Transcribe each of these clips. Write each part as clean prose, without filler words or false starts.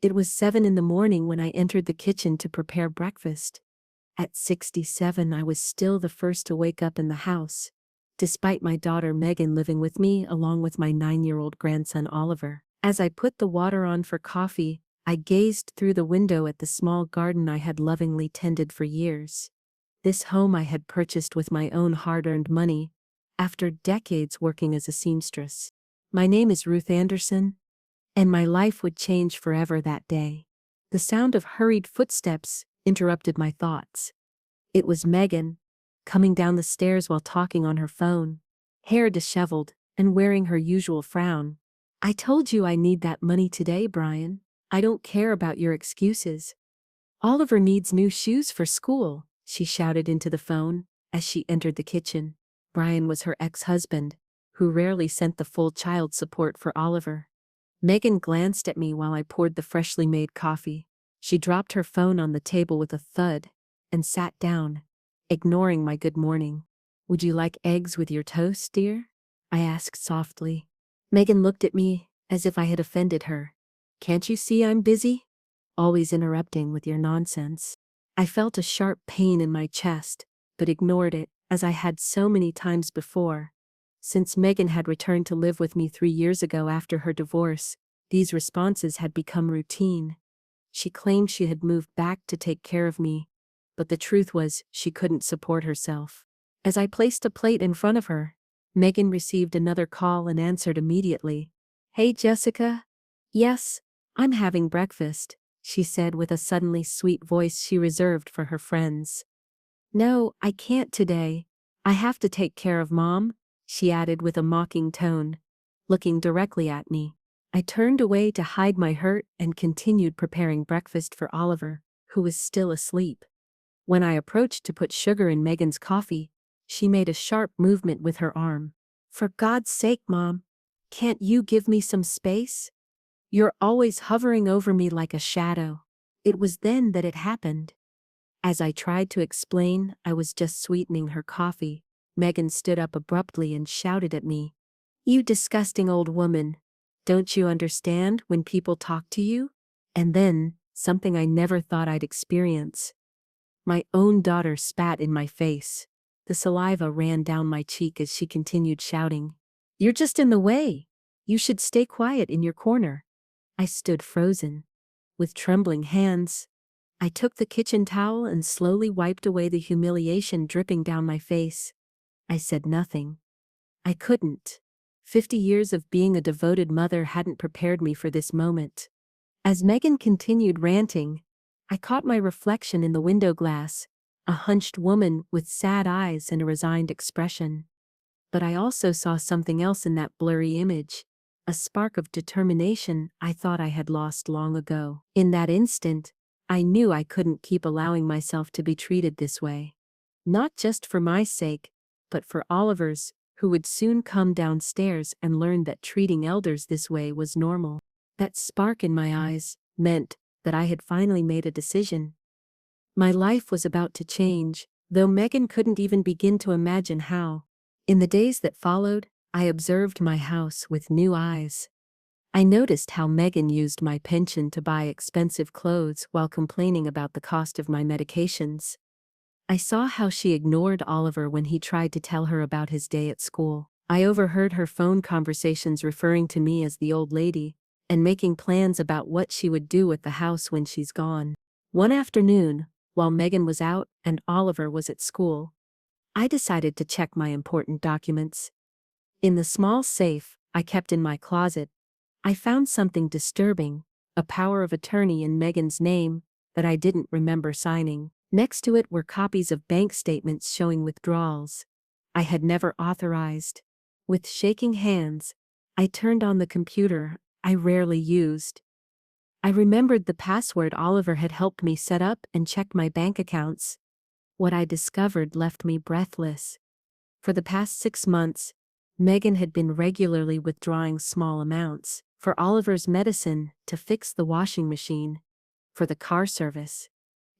It was 7 in the morning when I entered the kitchen to prepare breakfast. At 67, I was still the first to wake up in the house, despite my daughter Megan living with me along with my 9-year-old grandson Oliver. As I put the water on for coffee, I gazed through the window at the small garden I had lovingly tended for years. This home I had purchased with my own hard-earned money, after decades working as a seamstress. My name is Ruth Anderson, and my life would change forever that day. The sound of hurried footsteps interrupted my thoughts. It was Megan, coming down the stairs while talking on her phone, hair disheveled and wearing her usual frown. "I told you I need that money today, Brian. I don't care about your excuses. Oliver needs new shoes for school," she shouted into the phone as she entered the kitchen. Brian was her ex-husband, who rarely sent the full child support for Oliver. Megan glanced at me while I poured the freshly made coffee. She dropped her phone on the table with a thud and sat down, ignoring my good morning. "Would you like eggs with your toast, dear?" I asked softly. Megan looked at me as if I had offended her. "Can't you see I'm busy? Always interrupting with your nonsense." I felt a sharp pain in my chest, but ignored it, as I had so many times before. Since Megan had returned to live with me 3 years ago after her divorce, these responses had become routine. She claimed she had moved back to take care of me, but the truth was she couldn't support herself. As I placed a plate in front of her, Megan received another call and answered immediately. "Hey, Jessica." "Yes, I'm having breakfast," she said with a suddenly sweet voice she reserved for her friends. "No, I can't today. I have to take care of Mom," she added with a mocking tone, looking directly at me. I turned away to hide my hurt and continued preparing breakfast for Oliver, who was still asleep. When I approached to put sugar in Megan's coffee, she made a sharp movement with her arm. "For God's sake, Mom, can't you give me some space? You're always hovering over me like a shadow." It was then that it happened. As I tried to explain I was just sweetening her coffee, Megan stood up abruptly and shouted at me. "You disgusting old woman. Don't you understand when people talk to you?" And then, something I never thought I'd experience. My own daughter spat in my face. The saliva ran down my cheek as she continued shouting. "You're just in the way. You should stay quiet in your corner." I stood frozen. With trembling hands, I took the kitchen towel and slowly wiped away the humiliation dripping down my face. I said nothing. I couldn't. 50 years of being a devoted mother hadn't prepared me for this moment. As Megan continued ranting, I caught my reflection in the window glass, a hunched woman with sad eyes and a resigned expression. But I also saw something else in that blurry image, a spark of determination I thought I had lost long ago. In that instant, I knew I couldn't keep allowing myself to be treated this way. Not just for my sake, but for Oliver's, who would soon come downstairs and learn that treating elders this way was normal. That spark in my eyes meant that I had finally made a decision. My life was about to change, though Megan couldn't even begin to imagine how. In the days that followed, I observed my house with new eyes. I noticed how Megan used my pension to buy expensive clothes while complaining about the cost of my medications. I saw how she ignored Oliver when he tried to tell her about his day at school. I overheard her phone conversations referring to me as the old lady, and making plans about what she would do with the house when she's gone. One afternoon, while Megan was out and Oliver was at school, I decided to check my important documents. In the small safe I kept in my closet, I found something disturbing, a power of attorney in Megan's name that I didn't remember signing. Next to it were copies of bank statements showing withdrawals I had never authorized. With shaking hands, I turned on the computer I rarely used. I remembered the password Oliver had helped me set up and checked my bank accounts. What I discovered left me breathless. For the past 6 months, Megan had been regularly withdrawing small amounts for Oliver's medicine, to fix the washing machine, for the car service.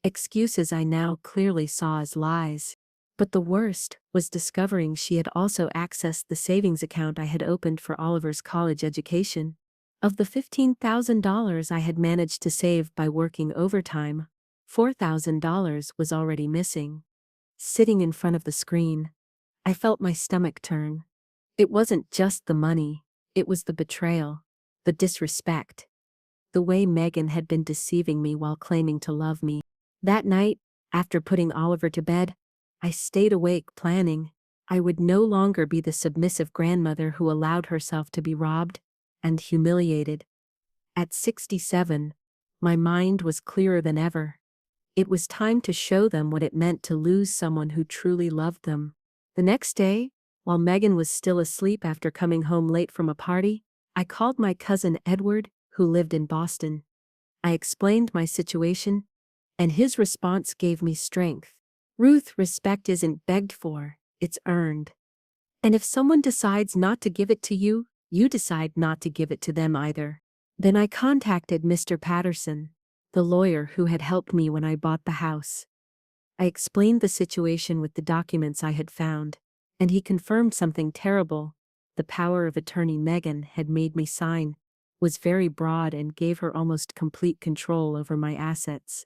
Excuses I now clearly saw as lies. But the worst was discovering she had also accessed the savings account I had opened for Oliver's college education. Of the $15,000 I had managed to save by working overtime, $4,000 was already missing. Sitting in front of the screen, I felt my stomach turn. It wasn't just the money, it was the betrayal, the disrespect, the way Megan had been deceiving me while claiming to love me. That night, after putting Oliver to bed, I stayed awake planning. I would no longer be the submissive grandmother who allowed herself to be robbed and humiliated. At 67, my mind was clearer than ever. It was time to show them what it meant to lose someone who truly loved them. The next day, while Megan was still asleep after coming home late from a party, I called my cousin Edward, who lived in Boston. I explained my situation, and his response gave me strength. Ruth, respect isn't begged for, it's earned. And if someone decides not to give it to you, you decide not to give it to them either. Then I contacted Mr. Patterson, the lawyer who had helped me when I bought the house. I explained the situation with the documents I had found, and he confirmed something terrible. The power of attorney Megan had made me sign was very broad and gave her almost complete control over my assets.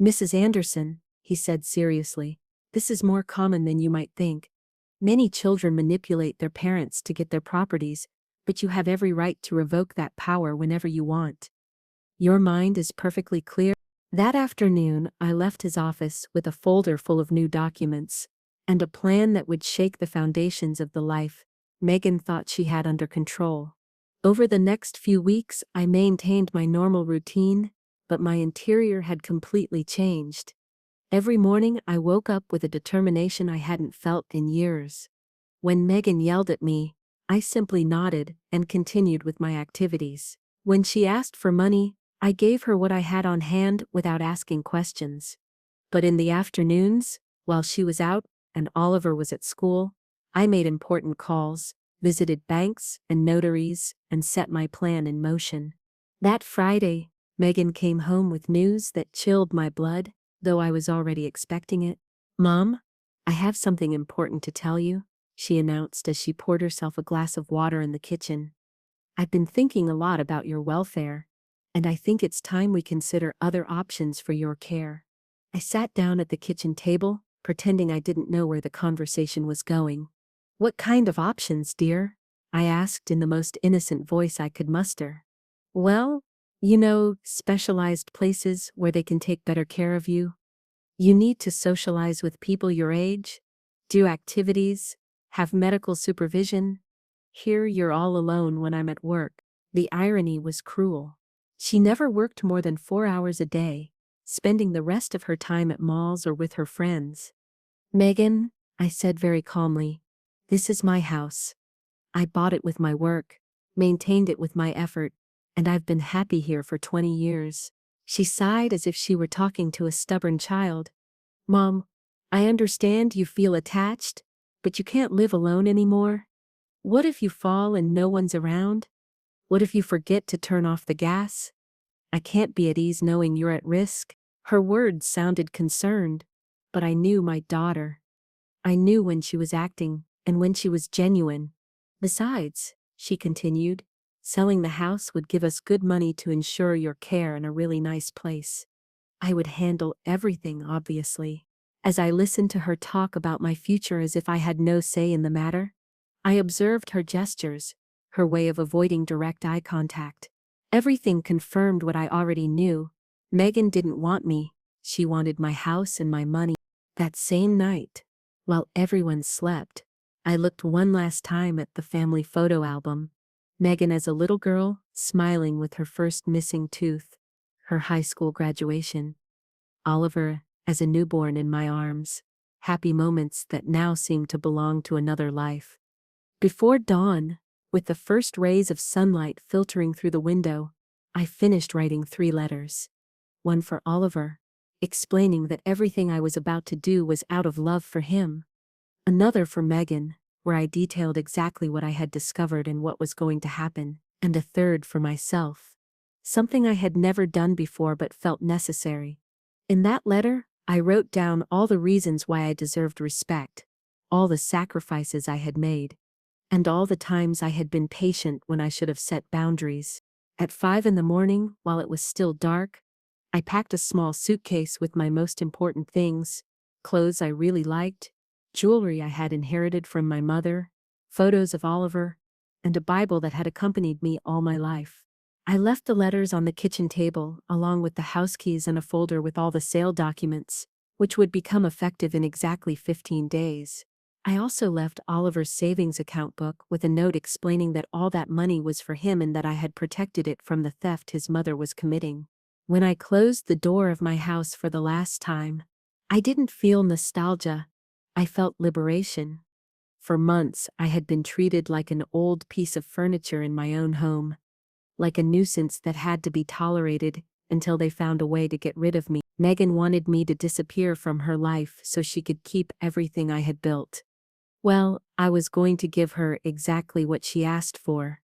Mrs. Anderson, he said seriously, this is more common than you might think. Many children manipulate their parents to get their properties, but you have every right to revoke that power whenever you want. Your mind is perfectly clear. That afternoon, I left his office with a folder full of new documents and a plan that would shake the foundations of the life Megan thought she had under control. Over the next few weeks, I maintained my normal routine, but my interior had completely changed. Every morning, I woke up with a determination I hadn't felt in years. When Megan yelled at me, I simply nodded and continued with my activities. When she asked for money, I gave her what I had on hand without asking questions. But in the afternoons, while she was out and Oliver was at school, I made important calls, visited banks and notaries, and set my plan in motion. That Friday, Megan came home with news that chilled my blood, though I was already expecting it. "Mom, I have something important to tell you," she announced as she poured herself a glass of water in the kitchen. "I've been thinking a lot about your welfare, and I think it's time we consider other options for your care." I sat down at the kitchen table, pretending I didn't know where the conversation was going. "What kind of options, dear?" I asked in the most innocent voice I could muster. "Well, specialized places where they can take better care of you. You need to socialize with people your age, do activities, have medical supervision. Here you're all alone when I'm at work." The irony was cruel. She never worked more than 4 hours a day, spending the rest of her time at malls or with her friends. "Megan," I said very calmly, "this is my house. I bought it with my work, maintained it with my effort, and I've been happy here for 20 years. She sighed as if she were talking to a stubborn child. "Mom, I understand you feel attached, but you can't live alone anymore. What if you fall and no one's around? What if you forget to turn off the gas? I can't be at ease knowing you're at risk." Her words sounded concerned, but I knew my daughter. I knew when she was acting and when she was genuine. "Besides," she continued, "selling the house would give us good money to insure your care in a really nice place. I would handle everything, obviously." As I listened to her talk about my future as if I had no say in the matter, I observed her gestures, her way of avoiding direct eye contact. Everything confirmed what I already knew. Megan didn't want me, she wanted my house and my money. That same night, while everyone slept, I looked one last time at the family photo album. Megan as a little girl, smiling with her first missing tooth, her high school graduation. Oliver as a newborn in my arms, happy moments that now seemed to belong to another life. Before dawn, with the first rays of sunlight filtering through the window, I finished writing 3 letters. One for Oliver, explaining that everything I was about to do was out of love for him. Another for Megan, where I detailed exactly what I had discovered and what was going to happen. And a third for myself. Something I had never done before but felt necessary. In that letter, I wrote down all the reasons why I deserved respect, all the sacrifices I had made, and all the times I had been patient when I should have set boundaries. At 5 in the morning, while it was still dark, I packed a small suitcase with my most important things, clothes I really liked, jewelry I had inherited from my mother, photos of Oliver, and a Bible that had accompanied me all my life. I left the letters on the kitchen table, along with the house keys and a folder with all the sale documents, which would become effective in exactly 15 days. I also left Oliver's savings account book with a note explaining that all that money was for him and that I had protected it from the theft his mother was committing. When I closed the door of my house for the last time, I didn't feel nostalgia, I felt liberation. For months, I had been treated like an old piece of furniture in my own home, like a nuisance that had to be tolerated until they found a way to get rid of me. Megan wanted me to disappear from her life so she could keep everything I had built. Well, I was going to give her exactly what she asked for.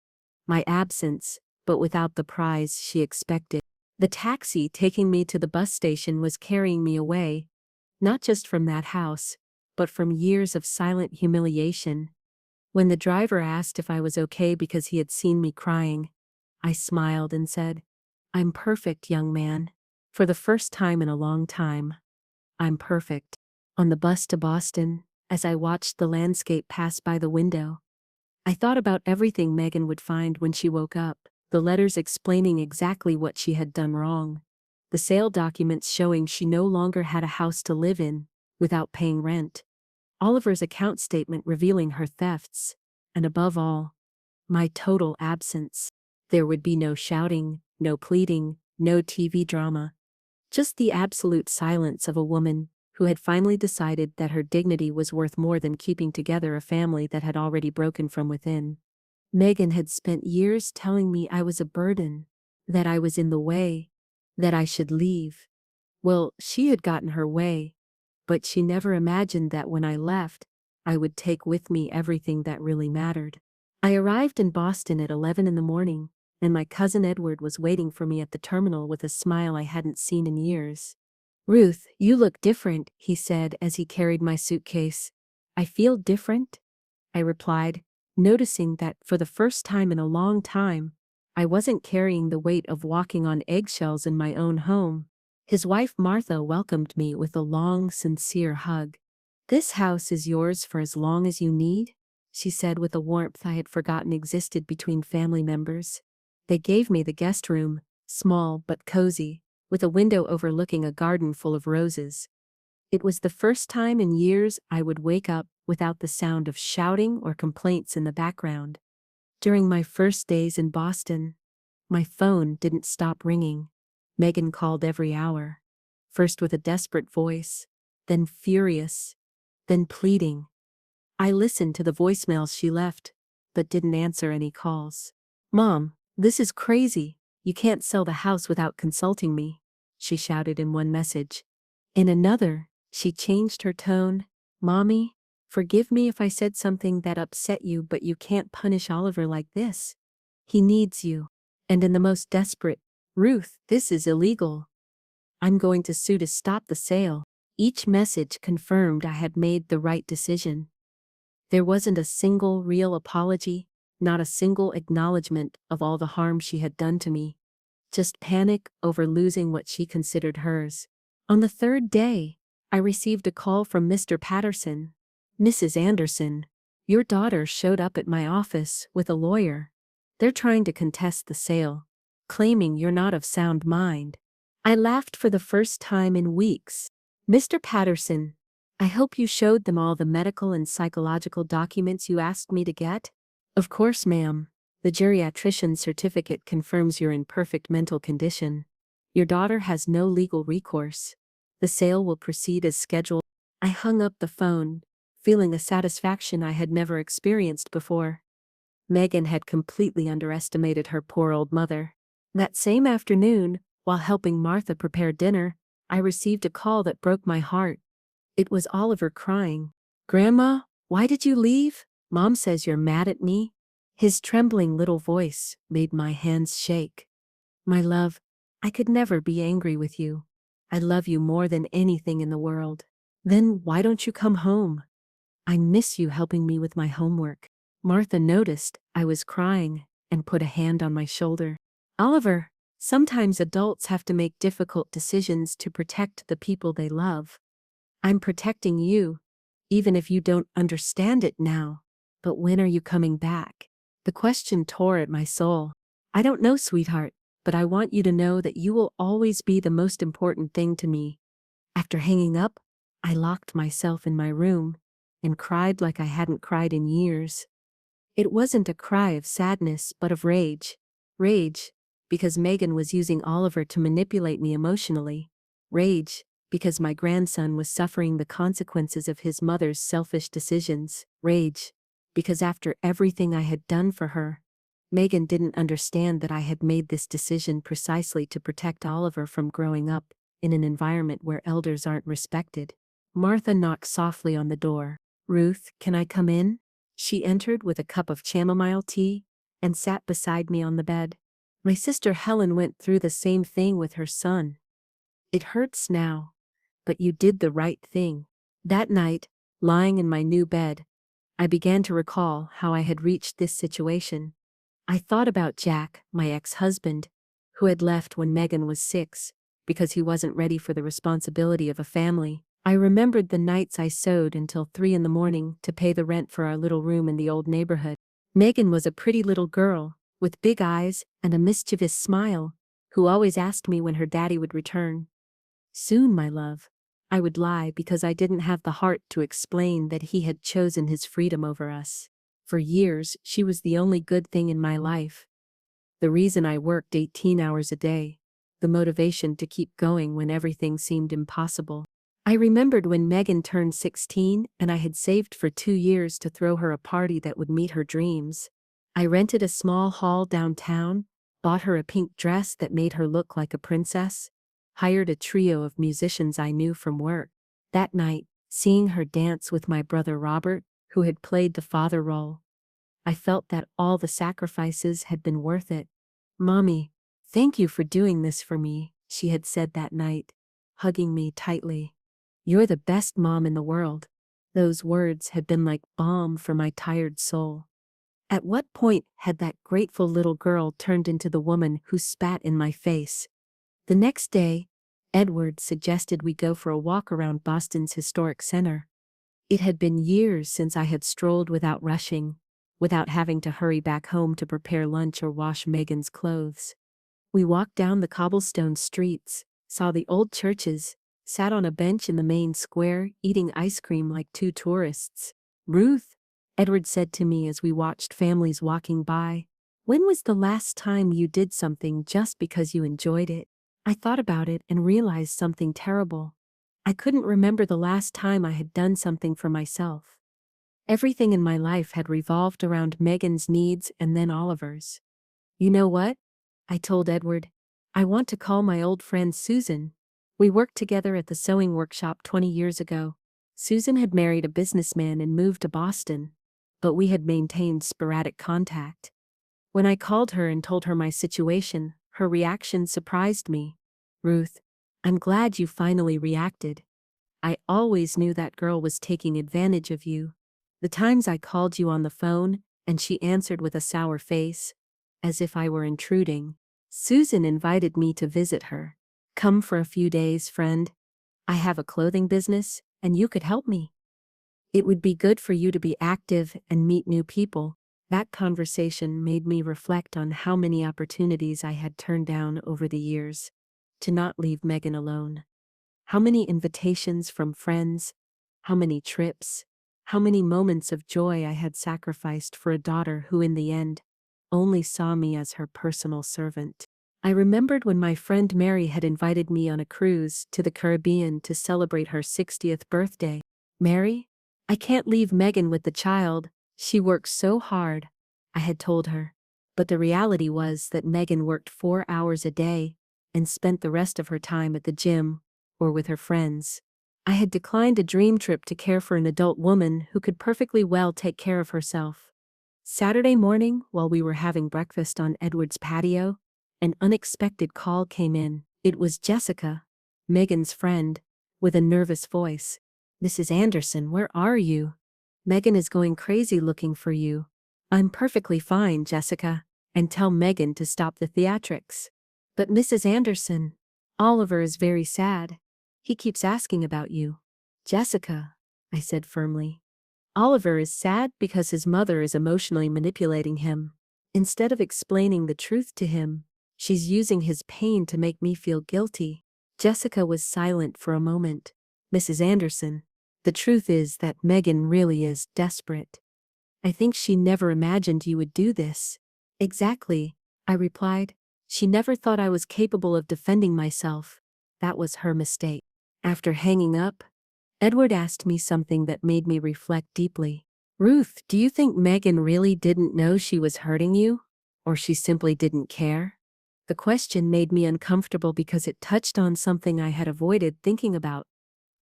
My absence, but without the prize she expected. The taxi taking me to the bus station was carrying me away, not just from that house, but from years of silent humiliation. When the driver asked if I was okay because he had seen me crying, I smiled and said, "I'm perfect, young man. For the first time in a long time, I'm perfect." On the bus to Boston, as I watched the landscape pass by the window, I thought about everything Megan would find when she woke up, the letters explaining exactly what she had done wrong, the sale documents showing she no longer had a house to live in without paying rent, Oliver's account statement revealing her thefts, and above all, my total absence. There would be no shouting, no pleading, no TV drama, just the absolute silence of a woman who had finally decided that her dignity was worth more than keeping together a family that had already broken from within. Megan had spent years telling me I was a burden, that I was in the way, that I should leave. Well, she had gotten her way, but she never imagined that when I left, I would take with me everything that really mattered. I arrived in Boston at 11 in the morning, and my cousin Edward was waiting for me at the terminal with a smile I hadn't seen in years. "Ruth, you look different," he said as he carried my suitcase. "I feel different?" I replied, noticing that for the first time in a long time, I wasn't carrying the weight of walking on eggshells in my own home. His wife Martha welcomed me with a long, sincere hug. "This house is yours for as long as you need," she said with a warmth I had forgotten existed between family members. They gave me the guest room, small but cozy, with a window overlooking a garden full of roses. It was the first time in years I would wake up without the sound of shouting or complaints in the background. During my first days in Boston, my phone didn't stop ringing. Megan called every hour, first with a desperate voice, then furious, then pleading. I listened to the voicemails she left, but didn't answer any calls. "Mom, this is crazy. You can't sell the house without consulting me," she shouted in one message. In another, she changed her tone. "Mommy, forgive me if I said something that upset you, but you can't punish Oliver like this. He needs you." And in the most desperate, "Ruth, this is illegal. I'm going to sue to stop the sale." Each message confirmed I had made the right decision. There wasn't a single real apology, not a single acknowledgement of all the harm she had done to me. Just panic over losing what she considered hers. On the third day, I received a call from Mr. Patterson. "Mrs. Anderson, your daughter showed up at my office with a lawyer. They're trying to contest the sale, claiming you're not of sound mind." I laughed for the first time in weeks. "Mr. Patterson, I hope you showed them all the medical and psychological documents you asked me to get?" "Of course, ma'am. The geriatrician's certificate confirms you're in perfect mental condition. Your daughter has no legal recourse. The sale will proceed as scheduled." I hung up the phone, feeling a satisfaction I had never experienced before. Megan had completely underestimated her poor old mother. That same afternoon, while helping Martha prepare dinner, I received a call that broke my heart. It was Oliver crying. "Grandma, why did you leave? Mom says you're mad at me." His trembling little voice made my hands shake. "My love, I could never be angry with you. I love you more than anything in the world." "Then why don't you come home? I miss you helping me with my homework." Martha noticed I was crying and put a hand on my shoulder. Oliver, sometimes adults have to make difficult decisions to protect the people they love. I'm protecting you, even if you don't understand it now. But when are you coming back? The question tore at my soul. I don't know, sweetheart, but I want you to know that you will always be the most important thing to me. After hanging up, I locked myself in my room and cried like I hadn't cried in years. It wasn't a cry of sadness but of rage. Rage, because Megan was using Oliver to manipulate me emotionally. Rage, because my grandson was suffering the consequences of his mother's selfish decisions. Rage, because after everything I had done for her, Megan didn't understand that I had made this decision precisely to protect Oliver from growing up in an environment where elders aren't respected. Martha knocked softly on the door. "Ruth, can I come in?" She entered with a cup of chamomile tea and sat beside me on the bed. "My sister Helen went through the same thing with her son. It hurts now, but you did the right thing." That night, lying in my new bed, I began to recall how I had reached this situation. I thought about Jack, my ex-husband, who had left when Megan was 6, because he wasn't ready for the responsibility of a family. I remembered the nights I sewed until 3 in the morning to pay the rent for our little room in the old neighborhood. Megan was a pretty little girl, with big eyes and a mischievous smile, who always asked me when her daddy would return. "Soon, my love." I would lie because I didn't have the heart to explain that he had chosen his freedom over us. For years, she was the only good thing in my life. The reason I worked 18 hours a day. The motivation to keep going when everything seemed impossible. I remembered when Megan turned 16 and I had saved for 2 years to throw her a party that would meet her dreams. I rented a small hall downtown, bought her a pink dress that made her look like a princess, hired a trio of musicians I knew from work. That night, seeing her dance with my brother Robert, who had played the father role, I felt that all the sacrifices had been worth it. "Mommy, thank you for doing this for me," she had said that night, hugging me tightly. "You're the best mom in the world." Those words had been like balm for my tired soul. At what point had that grateful little girl turned into the woman who spat in my face? The next day, Edward suggested we go for a walk around Boston's historic center. It had been years since I had strolled without rushing, without having to hurry back home to prepare lunch or wash Megan's clothes. We walked down the cobblestone streets, saw the old churches, sat on a bench in the main square, eating ice cream like two tourists. "Ruth," Edward said to me as we watched families walking by, "when was the last time you did something just because you enjoyed it?" I thought about it and realized something terrible. I couldn't remember the last time I had done something for myself. Everything in my life had revolved around Megan's needs and then Oliver's. "You know what?" I told Edward. "I want to call my old friend Susan. We worked together at the sewing workshop 20 years ago. Susan had married a businessman and moved to Boston, but we had maintained sporadic contact. When I called her and told her my situation, her reaction surprised me. "Ruth, I'm glad you finally reacted. I always knew that girl was taking advantage of you. The times I called you on the phone, and she answered with a sour face, as if I were intruding. Susan invited me to visit her. 'Come for a few days, friend. I have a clothing business, and you could help me. It would be good for you to be active and meet new people.'" That conversation made me reflect on how many opportunities I had turned down over the years to not leave Megan alone. How many invitations from friends, how many trips, how many moments of joy I had sacrificed for a daughter who in the end only saw me as her personal servant. I remembered when my friend Mary had invited me on a cruise to the Caribbean to celebrate her 60th birthday. "Mary, I can't leave Megan with the child. She works so hard," I had told her. But the reality was that Megan worked 4 hours a day and spent the rest of her time at the gym or with her friends. I had declined a dream trip to care for an adult woman who could perfectly well take care of herself. Saturday morning, while we were having breakfast on Edward's patio, an unexpected call came in. It was Jessica, Megan's friend, with a nervous voice. "Mrs. Anderson, where are you? Megan is going crazy looking for you." "I'm perfectly fine, Jessica. and tell Megan to stop the theatrics. But Mrs. Anderson, Oliver is very sad. He keeps asking about you. Jessica, I said firmly. Oliver is sad because his mother is emotionally manipulating him. Instead of explaining the truth to him, she's using his pain to make me feel guilty. Jessica was silent for a moment. Mrs. Anderson, the truth is that Megan really is desperate. I think she never imagined you would do this. Exactly, I replied. She never thought I was capable of defending myself. That was her mistake. After hanging up, Edward asked me something that made me reflect deeply. Ruth, do you think Megan really didn't know she was hurting you? Or she simply didn't care? The question made me uncomfortable because it touched on something I had avoided thinking about.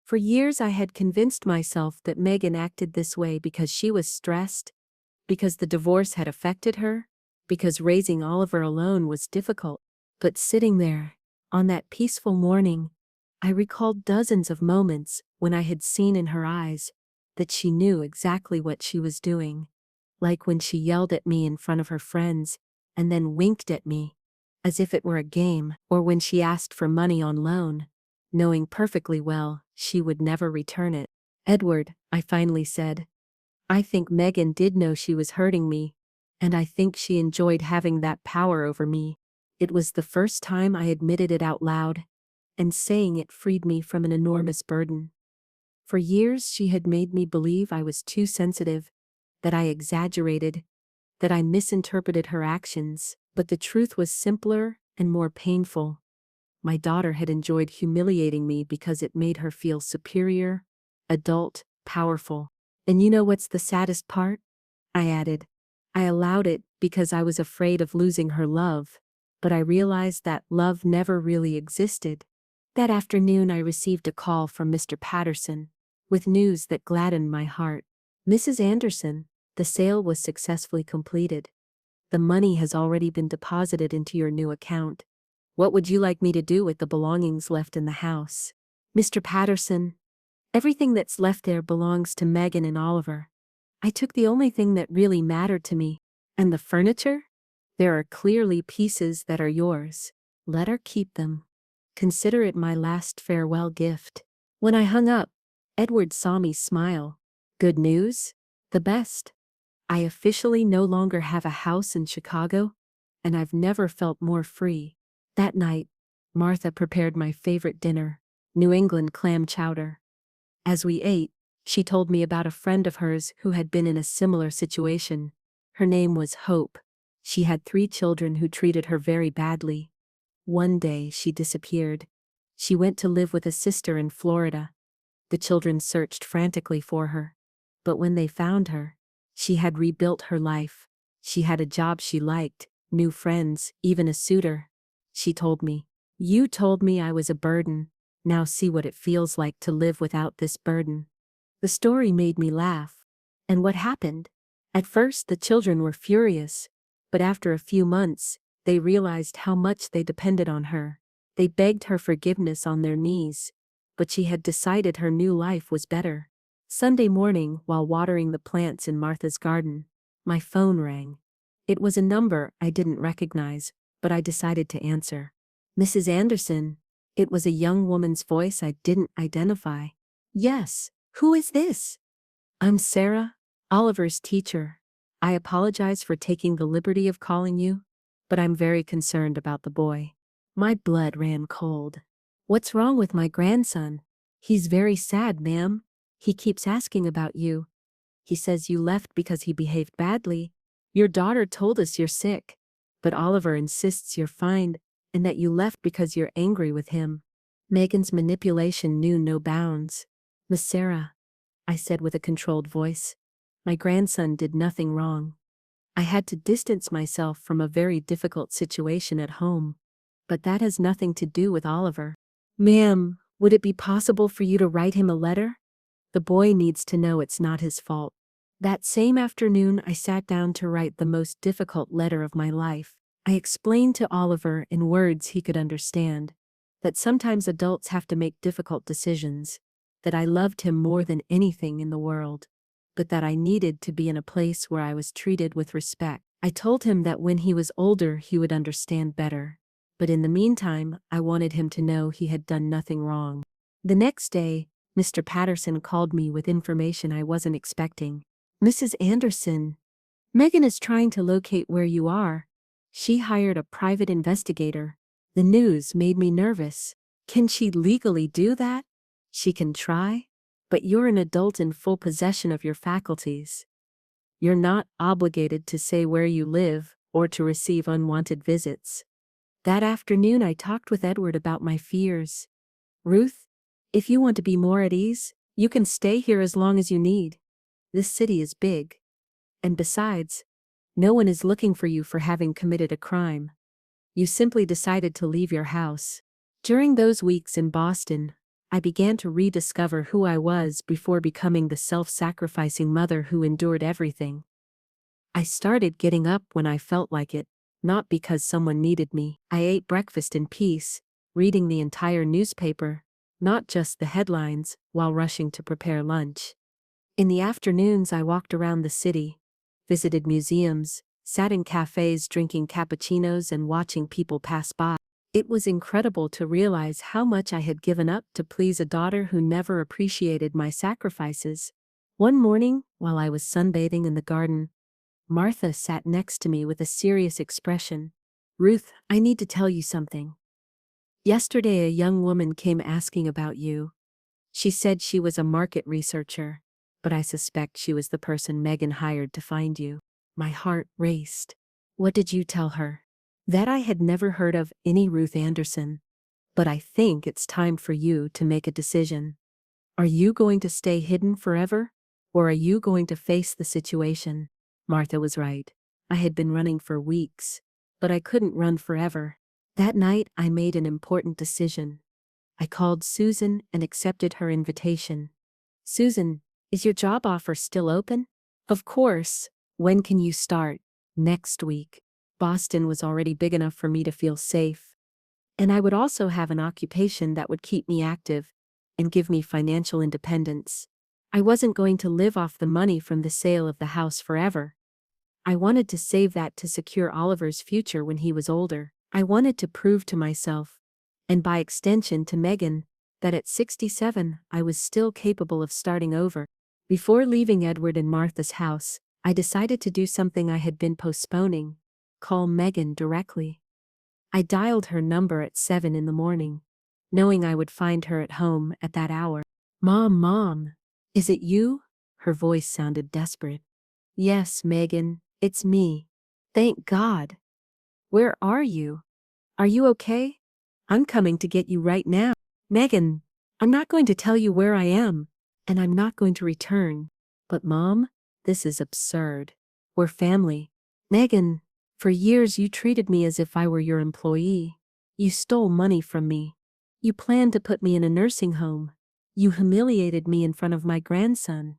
For years I had convinced myself that Megan acted this way because she was stressed, because the divorce had affected her, because raising Oliver alone was difficult. But sitting there, on that peaceful morning, I recalled dozens of moments when I had seen in her eyes that she knew exactly what she was doing. Like when she yelled at me in front of her friends and then winked at me, as if it were a game, or when she asked for money on loan, knowing perfectly well she would never return it. Edward, I finally said, I think Megan did know she was hurting me, and I think she enjoyed having that power over me. It was the first time I admitted it out loud, and saying it freed me from an enormous burden. For years she had made me believe I was too sensitive, that I exaggerated, that I misinterpreted her actions, but the truth was simpler and more painful. My daughter had enjoyed humiliating me because it made her feel superior, adult, powerful. And you know what's the saddest part? I added. I allowed it because I was afraid of losing her love, but I realized that love never really existed. That afternoon I received a call from Mr. Patterson, with news that gladdened my heart. Mrs. Anderson, the sale was successfully completed. The money has already been deposited into your new account. What would you like me to do with the belongings left in the house? Mr. Patterson, everything that's left there belongs to Megan and Oliver. I took the only thing that really mattered to me. And the furniture? There are clearly pieces that are yours. Let her keep them. Consider it my last farewell gift. When I hung up, Edward saw me smile. Good news? The best. I officially no longer have a house in Chicago, and I've never felt more free. That night, Martha prepared my favorite dinner, New England clam chowder. As we ate, she told me about a friend of hers who had been in a similar situation. Her name was Hope. She had 3 children who treated her very badly. One day she disappeared. She went to live with a sister in Florida. The children searched frantically for her. But when they found her, she had rebuilt her life. She had a job she liked, new friends, even a suitor. She told me, "You told me I was a burden. Now see what it feels like to live without this burden." The story made me laugh. And what happened? At first the children were furious, but after a few months, they realized how much they depended on her. They begged her forgiveness on their knees, but she had decided her new life was better. Sunday morning, while watering the plants in Martha's garden, my phone rang. It was a number I didn't recognize, but I decided to answer. Mrs. Anderson. It was a young woman's voice I didn't identify. Yes, who is this? I'm Sarah, Oliver's teacher. I apologize for taking the liberty of calling you, but I'm very concerned about the boy. My blood ran cold. What's wrong with my grandson? He's very sad, ma'am. He keeps asking about you. He says you left because he behaved badly. Your daughter told us you're sick, but Oliver insists you're fine and that you left because you're angry with him. Megan's manipulation knew no bounds. Miss Sarah, I said with a controlled voice, my grandson did nothing wrong. I had to distance myself from a very difficult situation at home, but that has nothing to do with Oliver. Ma'am, would it be possible for you to write him a letter? The boy needs to know it's not his fault. That same afternoon I sat down to write the most difficult letter of my life. I explained to Oliver in words he could understand that sometimes adults have to make difficult decisions, that I loved him more than anything in the world, but that I needed to be in a place where I was treated with respect. I told him that when he was older he would understand better. But in the meantime, I wanted him to know he had done nothing wrong. The next day, Mr. Patterson called me with information I wasn't expecting. "Mrs. Anderson, Megan is trying to locate where you are. She hired a private investigator." The news made me nervous. Can she legally do that? She can try, but you're an adult in full possession of your faculties. You're not obligated to say where you live or to receive unwanted visits. That afternoon I talked with Edward about my fears. "Ruth, if you want to be more at ease, you can stay here as long as you need. This city is big. And besides, no one is looking for you for having committed a crime. You simply decided to leave your house." During those weeks in Boston, I began to rediscover who I was before becoming the self-sacrificing mother who endured everything. I started getting up when I felt like it, not because someone needed me. I ate breakfast in peace, reading the entire newspaper, not just the headlines, while rushing to prepare lunch. In the afternoons I walked around the city, visited museums, sat in cafes drinking cappuccinos and watching people pass by. It was incredible to realize how much I had given up to please a daughter who never appreciated my sacrifices. One morning, while I was sunbathing in the garden, Martha sat next to me with a serious expression. "Ruth, I need to tell you something. Yesterday a young woman came asking about you. She said she was a market researcher, but I suspect she was the person Megan hired to find you." My heart raced. "What did you tell her?" "That I had never heard of any Ruth Anderson. But I think it's time for you to make a decision. Are you going to stay hidden forever, or are you going to face the situation?" Martha was right. I had been running for weeks, but I couldn't run forever. That night I made an important decision. I called Susan and accepted her invitation. "Susan, is your job offer still open?" "Of course. When can you start?" "Next week." Boston was already big enough for me to feel safe. And I would also have an occupation that would keep me active and give me financial independence. I wasn't going to live off the money from the sale of the house forever. I wanted to save that to secure Oliver's future when he was older. I wanted to prove to myself, and by extension to Megan, that at 67 I was still capable of starting over. Before leaving Edward and Martha's house, I decided to do something I had been postponing: call Megan directly. I dialed her number at 7 in the morning, knowing I would find her at home at that hour. Mom, is it you?" Her voice sounded desperate. "Yes, Megan, it's me. Thank God. Where are you? Are you okay? I'm coming to get you right now." "Megan, I'm not going to tell you where I am, and I'm not going to return." "But Mom, this is absurd. We're family." "Megan, for years you treated me as if I were your employee. You stole money from me. You planned to put me in a nursing home. You humiliated me in front of my grandson.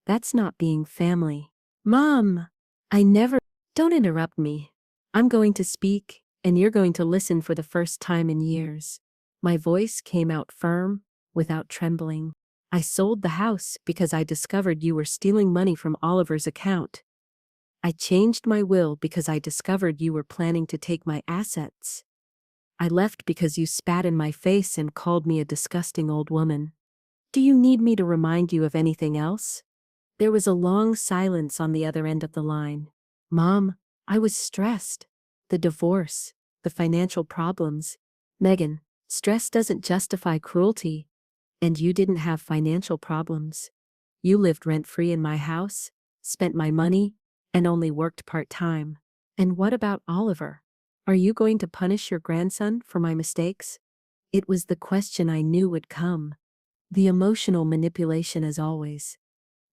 That's not being family." "Mom, I never—" "Don't interrupt me. I'm going to speak, and you're going to listen for the first time in years." My voice came out firm, without trembling. "I sold the house because I discovered you were stealing money from Oliver's account. I changed my will because I discovered you were planning to take my assets. I left because you spat in my face and called me a disgusting old woman. Do you need me to remind you of anything else?" There was a long silence on the other end of the line. "Mom, I was stressed. The divorce, the financial problems. Megan, stress doesn't justify cruelty. And you didn't have financial problems. You lived rent-free in my house, spent my money, and only worked part-time. And what about Oliver? Are you going to punish your grandson for my mistakes?" It was the question I knew would come. The emotional manipulation as always.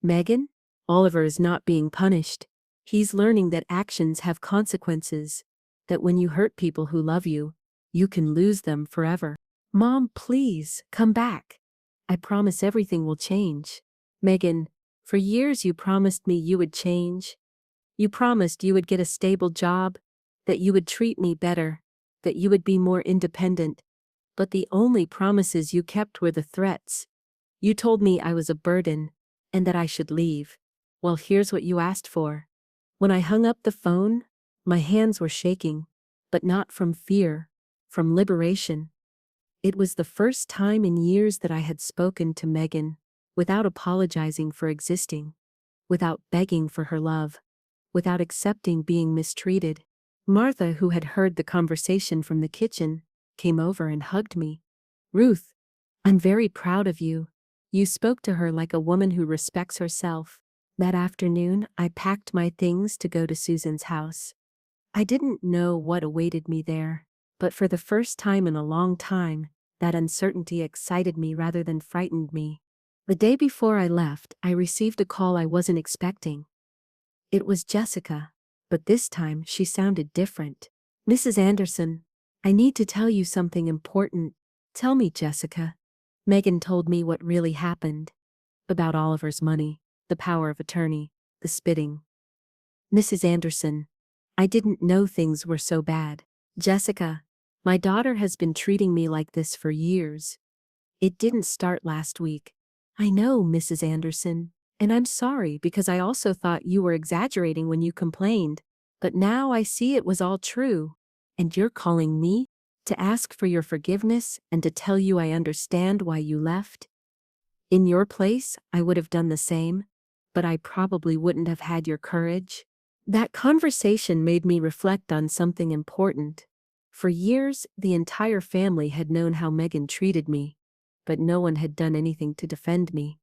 "Megan, Oliver is not being punished. He's learning that actions have consequences, that when you hurt people who love you, you can lose them forever." "Mom, please, come back. I promise everything will change." "Megan, for years you promised me you would change. You promised you would get a stable job, that you would treat me better, that you would be more independent. But the only promises you kept were the threats. You told me I was a burden, and that I should leave. Well, here's what you asked for." When I hung up the phone, My hands were shaking, but not from fear, from liberation. It was the first time in years that I had spoken to Megan, without apologizing for existing, without begging for her love, without accepting being mistreated. Martha, who had heard the conversation from the kitchen, came over and hugged me. "Ruth, I'm very proud of you. You spoke to her like a woman who respects herself." That afternoon, I packed my things to go to Susan's house. I didn't know what awaited me there, but for the first time in a long time, that uncertainty excited me rather than frightened me. The day before I left, I received a call I wasn't expecting. It was Jessica, but this time she sounded different. "Mrs. Anderson, I need to tell you something important." "Tell me, Jessica." Megan told me what really happened. About Oliver's money, the power of attorney, the spitting. "Mrs. Anderson, I didn't know things were so bad. Jessica, my daughter has been treating me like this for years. It didn't start last week." "I know, Mrs. Anderson, and I'm sorry because I also thought you were exaggerating when you complained, but now I see it was all true. And you're calling me to ask for your forgiveness and to tell you I understand why you left? In your place, I would have done the same, but I probably wouldn't have had your courage." That conversation made me reflect on something important. For years, the entire family had known how Megan treated me, but no one had done anything to defend me.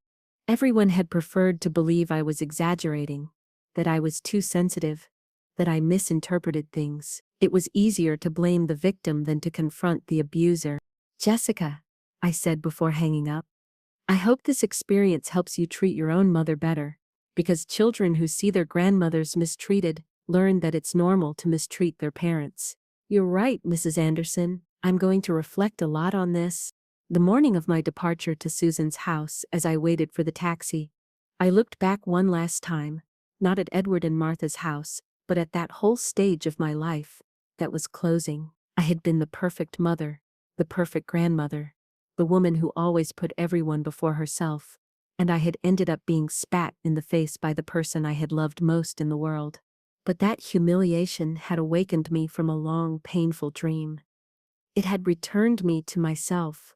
Everyone had preferred to believe I was exaggerating, that I was too sensitive, that I misinterpreted things. It was easier to blame the victim than to confront the abuser. "Jessica," I said before hanging up, "I hope this experience helps you treat your own mother better, because children who see their grandmothers mistreated learn that it's normal to mistreat their parents." "You're right, Mrs. Anderson. I'm going to reflect a lot on this." The morning of my departure to Susan's house, as I waited for the taxi, I looked back one last time, not at Edward and Martha's house, but at that whole stage of my life that was closing. I had been the perfect mother, the perfect grandmother, the woman who always put everyone before herself, and I had ended up being spat in the face by the person I had loved most in the world. But that humiliation had awakened me from a long, painful dream. It had returned me to myself.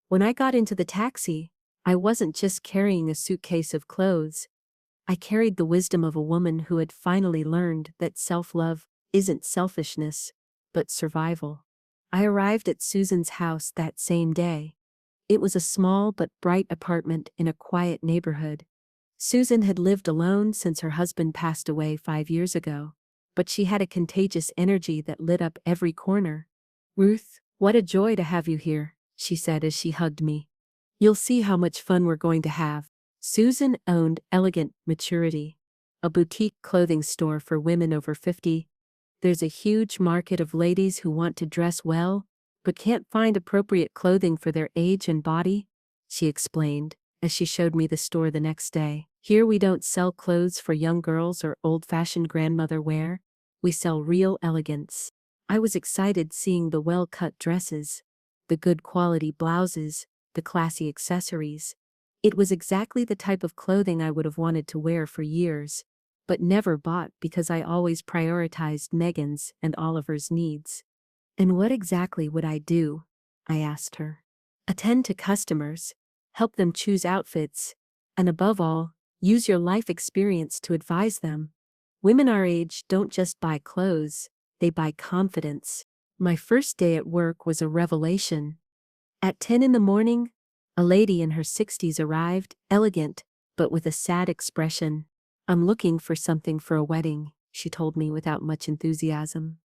When I got into the taxi, I wasn't just carrying a suitcase of clothes. I carried the wisdom of a woman who had finally learned that self-love isn't selfishness, but survival. I arrived at Susan's house that same day. It was a small but bright apartment in a quiet neighborhood. Susan had lived alone since her husband passed away 5 years ago, but she had a contagious energy that lit up every corner. "Ruth, what a joy to have you here," she said as she hugged me. "You'll see how much fun we're going to have." Susan owned Elegant Maturity, a boutique clothing store for women over 50. "There's a huge market of ladies who want to dress well, but can't find appropriate clothing for their age and body," she explained, as she showed me the store the next day. "Here we don't sell clothes for young girls or old-fashioned grandmother wear. We sell real elegance." I was excited seeing the well-cut dresses, the good quality blouses, the classy accessories. It was exactly the type of clothing I would have wanted to wear for years, but never bought because I always prioritized Megan's and Oliver's needs. "And what exactly would I do?" I asked her. "Attend to customers, help them choose outfits, and above all, use your life experience to advise them. Women our age don't just buy clothes, they buy confidence." My first day at work was a revelation. At 10 in the morning, a lady in her 60s arrived, elegant, but with a sad expression. "I'm looking for something for a wedding," she told me without much enthusiasm.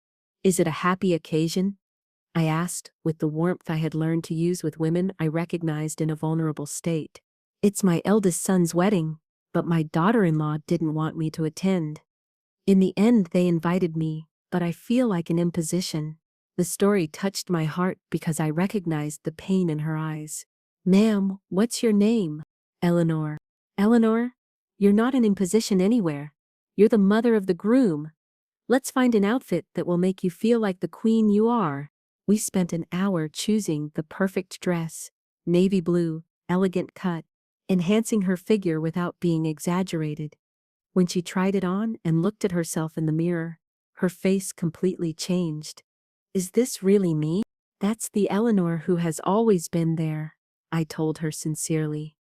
"Is it a happy occasion?" I asked, with the warmth I had learned to use with women I recognized in a vulnerable state. "It's my eldest son's wedding, but my daughter-in-law didn't want me to attend. In the end they invited me, but I feel like an imposition." The story touched my heart because I recognized the pain in her eyes. "Ma'am, what's your name?" "Eleanor." "Eleanor, you're not an imposition anywhere. You're the mother of the groom. Let's find an outfit that will make you feel like the queen you are." We spent an hour choosing the perfect dress, navy blue, elegant cut, enhancing her figure without being exaggerated. When she tried it on and looked at herself in the mirror, Her face completely changed. Is this really me? That's the Eleanor who has always been there, I told her sincerely.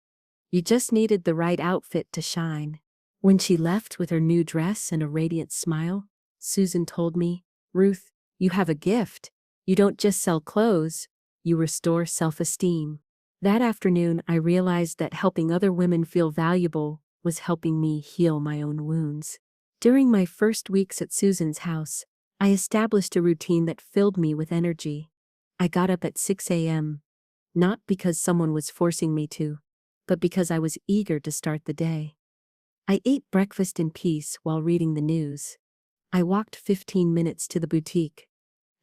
You just needed the right outfit to shine. When she left with her new dress and a radiant smile, Susan told me, Ruth, you have a gift. You don't just sell clothes, you restore self-esteem. That afternoon, I realized that helping other women feel valuable was helping me heal my own wounds. During my first weeks at Susan's house, I established a routine that filled me with energy. I got up at 6 a.m., not because someone was forcing me to, but because I was eager to start the day. I ate breakfast in peace while reading the news. I walked 15 minutes to the boutique.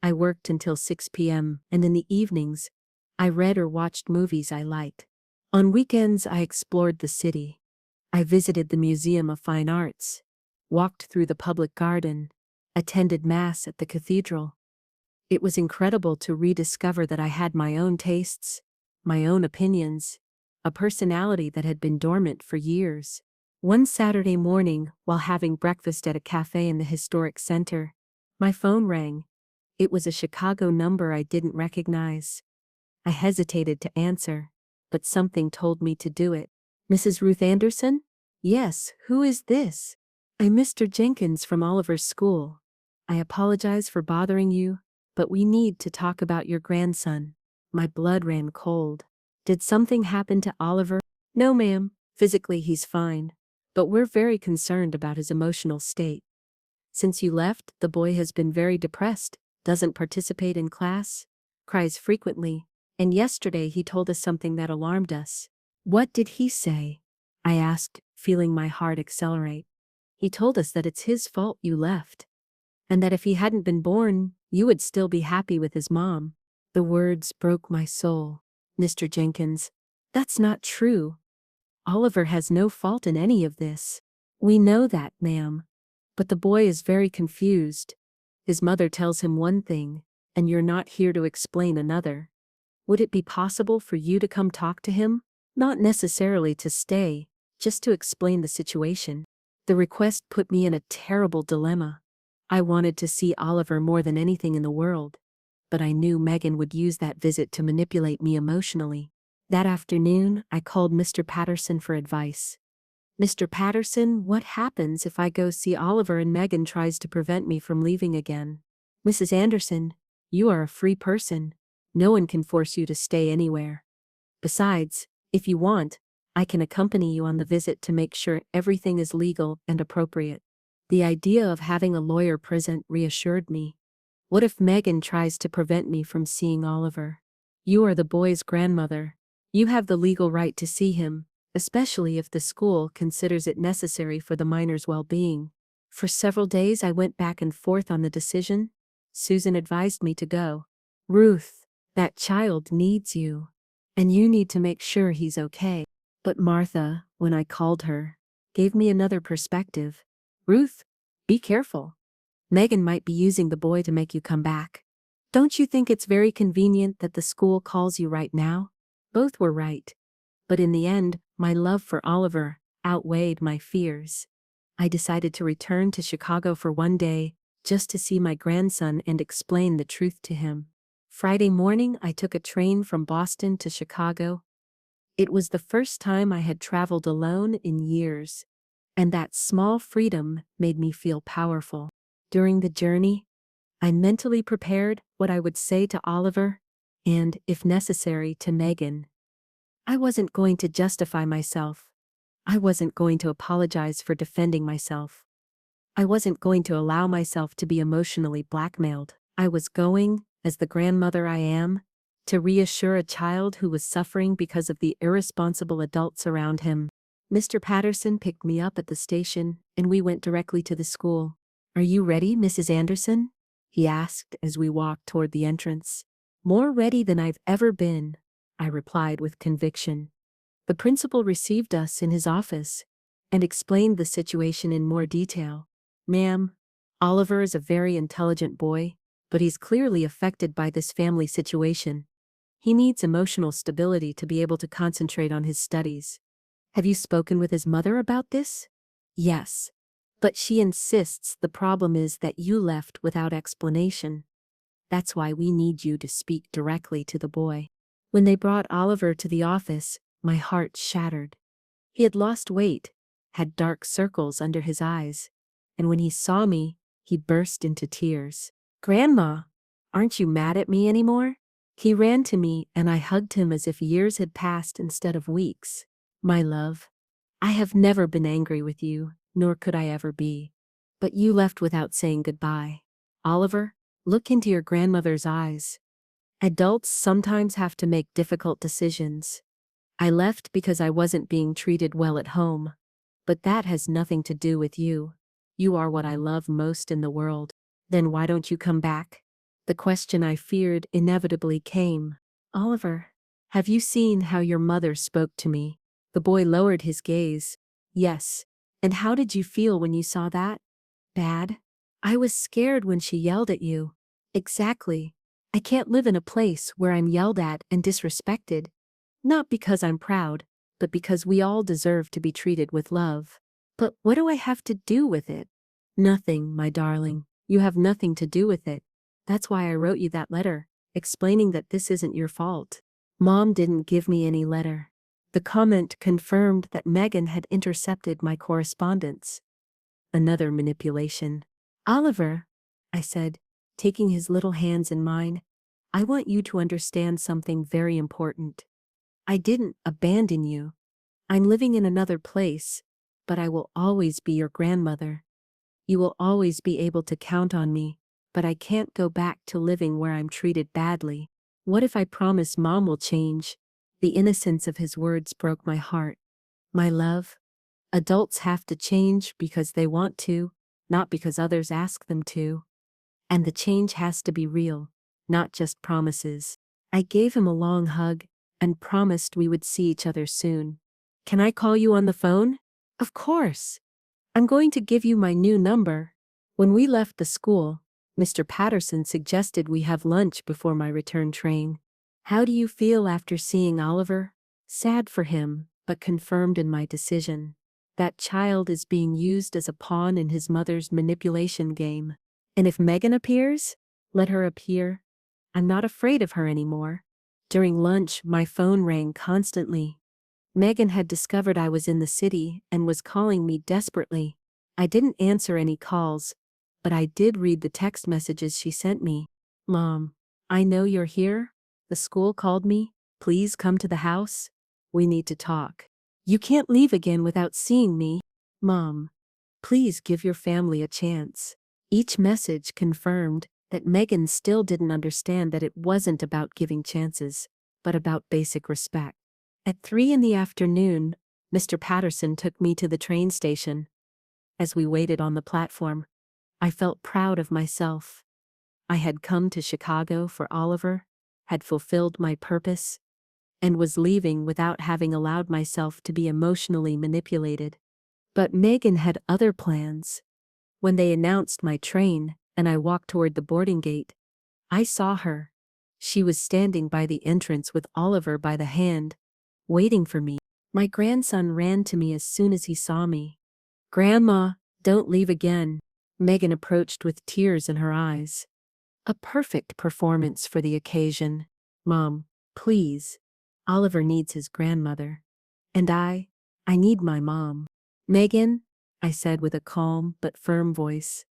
I worked until 6 p.m., and in the evenings, I read or watched movies I liked. On weekends, I explored the city. I visited the Museum of Fine Arts, walked through the public garden, attended Mass at the cathedral. It was incredible to rediscover that I had my own tastes, my own opinions, a personality that had been dormant for years. One Saturday morning, while having breakfast at a cafe in the historic center, my phone rang. It was a Chicago number I didn't recognize. I hesitated to answer, but something told me to do it. Mrs. Ruth Anderson? Yes, who is this? I'm Mr. Jenkins from Oliver's school. I apologize for bothering you, but we need to talk about your grandson. My blood ran cold. Did something happen to Oliver? No, ma'am. Physically, he's fine. But we're very concerned about his emotional state. Since you left, the boy has been very depressed, doesn't participate in class, cries frequently, and yesterday he told us something that alarmed us. What did he say? I asked, feeling my heart accelerate. He told us that it's his fault you left, and that if he hadn't been born, you would still be happy with his mom. The words broke my soul. Mr. Jenkins, that's not true. Oliver has no fault in any of this. We know that, ma'am. But the boy is very confused. His mother tells him one thing, and you're not here to explain another. Would it be possible for you to come talk to him? Not necessarily to stay, just to explain the situation. The request put me in a terrible dilemma. I wanted to see Oliver more than anything in the world, but I knew Megan would use that visit to manipulate me emotionally. That afternoon, I called Mr. Patterson for advice. Mr. Patterson, what happens if I go see Oliver and Megan tries to prevent me from leaving again? Mrs. Anderson, you are a free person. No one can force you to stay anywhere. Besides, if you want, I can accompany you on the visit to make sure everything is legal and appropriate. The idea of having a lawyer present reassured me. What if Megan tries to prevent me from seeing Oliver? You are the boy's grandmother. You have the legal right to see him, especially if the school considers it necessary for the minor's well-being. For several days I went back and forth on the decision. Susan advised me to go. Ruth, that child needs you, and you need to make sure he's okay. But Martha, when I called her, gave me another perspective. Ruth, be careful. Megan might be using the boy to make you come back. Don't you think it's very convenient that the school calls you right now? Both were right. But in the end, my love for Oliver outweighed my fears. I decided to return to Chicago for one day, just to see my grandson and explain the truth to him. Friday morning, I took a train from Boston to Chicago. It was the first time I had traveled alone in years, and that small freedom made me feel powerful. During the journey, I mentally prepared what I would say to Oliver, and, if necessary, to Megan. I wasn't going to justify myself. I wasn't going to apologize for defending myself. I wasn't going to allow myself to be emotionally blackmailed. I was going, as the grandmother I am, to reassure a child who was suffering because of the irresponsible adults around him. Mr. Patterson picked me up at the station, and we went directly to the school. Are you ready, Mrs. Anderson? He asked as we walked toward the entrance. More ready than I've ever been, I replied with conviction. The principal received us in his office and explained the situation in more detail. Ma'am, Oliver is a very intelligent boy, but he's clearly affected by this family situation. He needs emotional stability to be able to concentrate on his studies. Have you spoken with his mother about this? Yes. But she insists the problem is that you left without explanation. That's why we need you to speak directly to the boy. When they brought Oliver to the office, my heart shattered. He had lost weight, had dark circles under his eyes, and when he saw me, he burst into tears. "Grandma, aren't you mad at me anymore?" He ran to me and I hugged him as if years had passed instead of weeks. "My love, I have never been angry with you, nor could I ever be. But you left without saying goodbye. Oliver, look into your grandmother's eyes. Adults sometimes have to make difficult decisions. I left because I wasn't being treated well at home. But that has nothing to do with you. You are what I love most in the world. Then why don't you come back?" The question I feared inevitably came. "Oliver, have you seen how your mother spoke to me?" The boy lowered his gaze. "Yes. And how did you feel when you saw that?" "Bad. I was scared when she yelled at you." "Exactly. I can't live in a place where I'm yelled at and disrespected. Not because I'm proud, but because we all deserve to be treated with love." "But what do I have to do with it?" "Nothing, my darling. You have nothing to do with it. That's why I wrote you that letter, explaining that this isn't your fault." Mom didn't give me any letter. The comment confirmed that Megan had intercepted my correspondence. Another manipulation. "Oliver," I said, taking his little hands in mine, "I want you to understand something very important. I didn't abandon you. I'm living in another place, but I will always be your grandmother. You will always be able to count on me, but I can't go back to living where I'm treated badly. What if I promise Mom will change?" The innocence of his words broke my heart. "My love, adults have to change because they want to, not because others ask them to. And the change has to be real, not just promises." I gave him a long hug and promised we would see each other soon. "Can I call you on the phone?" "Of course. I'm going to give you my new number." When we left the school, Mr. Patterson suggested we have lunch before my return train. "How do you feel after seeing Oliver?" Sad for him, but confirmed in my decision. That child is being used as a pawn in his mother's manipulation game. And if Megan appears, let her appear. I'm not afraid of her anymore. During lunch, my phone rang constantly. Megan had discovered I was in the city and was calling me desperately. I didn't answer any calls, but I did read the text messages she sent me. "Mom, I know you're here. The school called me. Please come to the house. We need to talk. You can't leave again without seeing me. Mom, please give your family a chance." Each message confirmed that Megan still didn't understand that it wasn't about giving chances, but about basic respect. At 3 in the afternoon, Mr. Patterson took me to the train station. As we waited on the platform, I felt proud of myself. I had come to Chicago for Oliver, had fulfilled my purpose, and was leaving without having allowed myself to be emotionally manipulated. But Megan had other plans. When they announced my train and I walked toward the boarding gate, I saw her. She was standing by the entrance with Oliver by the hand, waiting for me. My grandson ran to me as soon as he saw me. "Grandma, don't leave again." Megan approached with tears in her eyes. A perfect performance for the occasion. "Mom, please. Oliver needs his grandmother. And I need my mom." "Megan," I said with a calm but firm voice,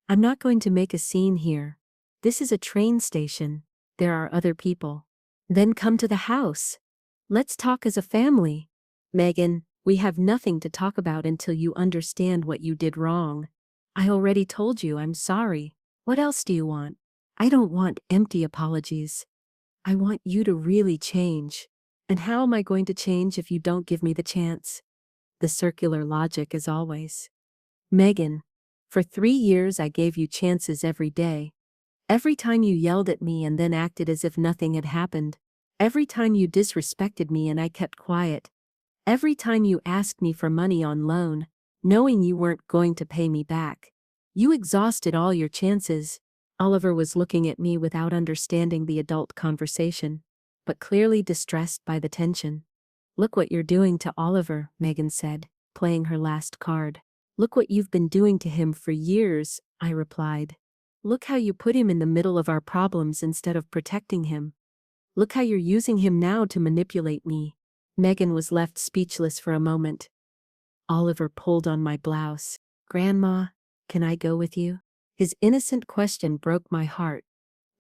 "I'm not going to make a scene here. This is a train station. There are other people." "Then come to the house. Let's talk as a family." "Megan, we have nothing to talk about until you understand what you did wrong. I already told you I'm sorry. What else do you want?" "I don't want empty apologies. I want you to really change. And how am I going to change if you don't give me the chance?" The circular logic as always. "Megan, for 3 years I gave you chances every day. Every time you yelled at me and then acted as if nothing had happened. Every time you disrespected me and I kept quiet. Every time you asked me for money on loan, knowing you weren't going to pay me back. You exhausted all your chances." Oliver was looking at me without understanding the adult conversation, but clearly distressed by the tension. "Look what you're doing to Oliver," Megan said, playing her last card. Look what you've been doing to him for years, I replied. Look how you put him in the middle of our problems instead of protecting him. Look how you're using him now to manipulate me. Megan was left speechless for a moment. Oliver pulled on my blouse. Grandma, can I go with you? His innocent question broke my heart,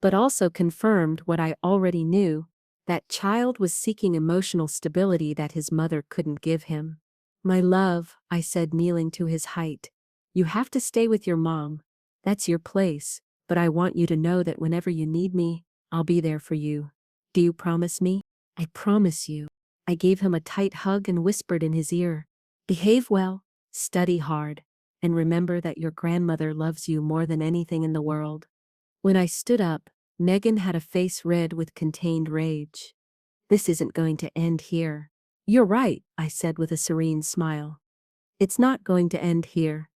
but also confirmed what I already knew. That child was seeking emotional stability that his mother couldn't give him. My love, I said, kneeling to his height. You have to stay with your mom. That's your place, but I want you to know that whenever you need me, I'll be there for you. Do you promise me? I promise you. I gave him a tight hug and whispered in his ear. Behave well, study hard, and remember that your grandmother loves you more than anything in the world. When I stood up, Megan had a face red with contained rage. This isn't going to end here. You're right, I said with a serene smile. It's not going to end here.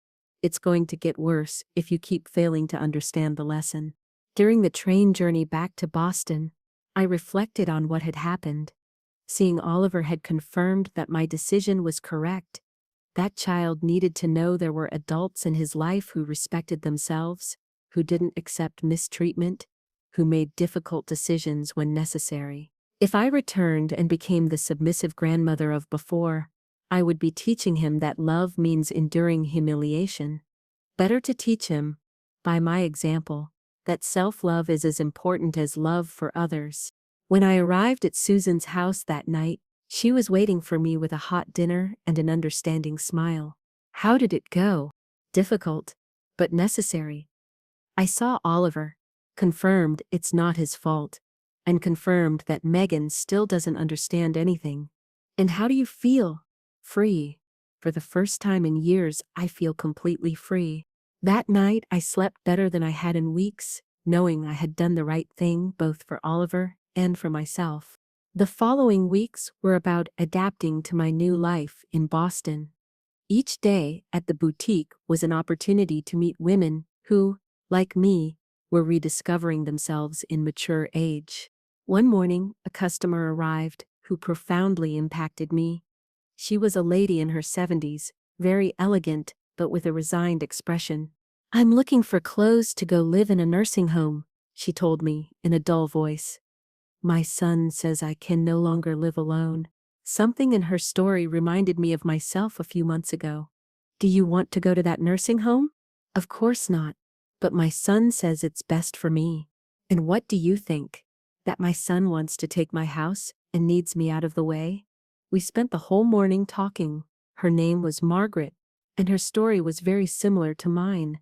It's going to get worse if you keep failing to understand the lesson. During the train journey back to Boston, I reflected on what had happened. Seeing Oliver had confirmed that my decision was correct. That child needed to know there were adults in his life who respected themselves, who didn't accept mistreatment, who made difficult decisions when necessary. If I returned and became the submissive grandmother of before, I would be teaching him that love means enduring humiliation. Better to teach him, by my example, that self-love is as important as love for others. When I arrived at Susan's house that night, she was waiting for me with a hot dinner and an understanding smile. How did it go? Difficult, but necessary. I saw Oliver, confirmed it's not his fault, and confirmed that Megan still doesn't understand anything. And how do you feel? Free. For the first time in years, I feel completely free. That night, I slept better than I had in weeks, knowing I had done the right thing both for Oliver and for myself. The following weeks were about adapting to my new life in Boston. Each day at the boutique was an opportunity to meet women who, like me, were rediscovering themselves in mature age. One morning, a customer arrived who profoundly impacted me. She was a lady in her 70s, very elegant, but with a resigned expression. I'm looking for clothes to go live in a nursing home, she told me in a dull voice. My son says I can no longer live alone. Something in her story reminded me of myself a few months ago. Do you want to go to that nursing home? Of course not. But my son says it's best for me. And what do you think? That my son wants to take my house and needs me out of the way? We spent the whole morning talking. Her name was Margaret, and her story was very similar to mine.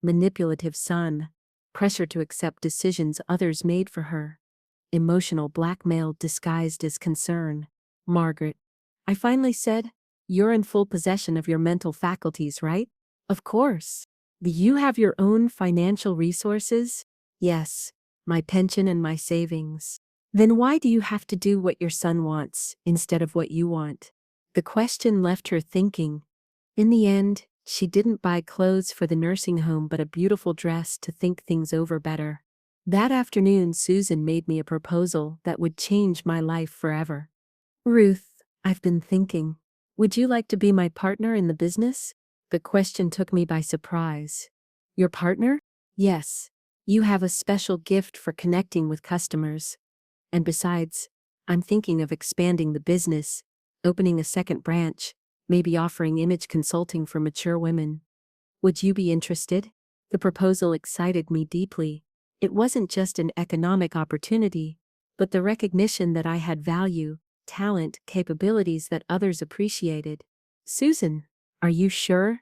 Manipulative son, pressure to accept decisions others made for her, emotional blackmail disguised as concern. Margaret, I finally said, you're in full possession of your mental faculties, right? Of course. Do you have your own financial resources? Yes, my pension and my savings. Then why do you have to do what your son wants instead of what you want? The question left her thinking. In the end, she didn't buy clothes for the nursing home but a beautiful dress to think things over better. That afternoon, Susan made me a proposal that would change my life forever. Ruth, I've been thinking. Would you like to be my partner in the business? The question took me by surprise. Your partner? Yes. You have a special gift for connecting with customers. And besides, I'm thinking of expanding the business, opening a second branch, maybe offering image consulting for mature women. Would you be interested? The proposal excited me deeply. It wasn't just an economic opportunity, but the recognition that I had value, talent, capabilities that others appreciated. Susan, are you sure?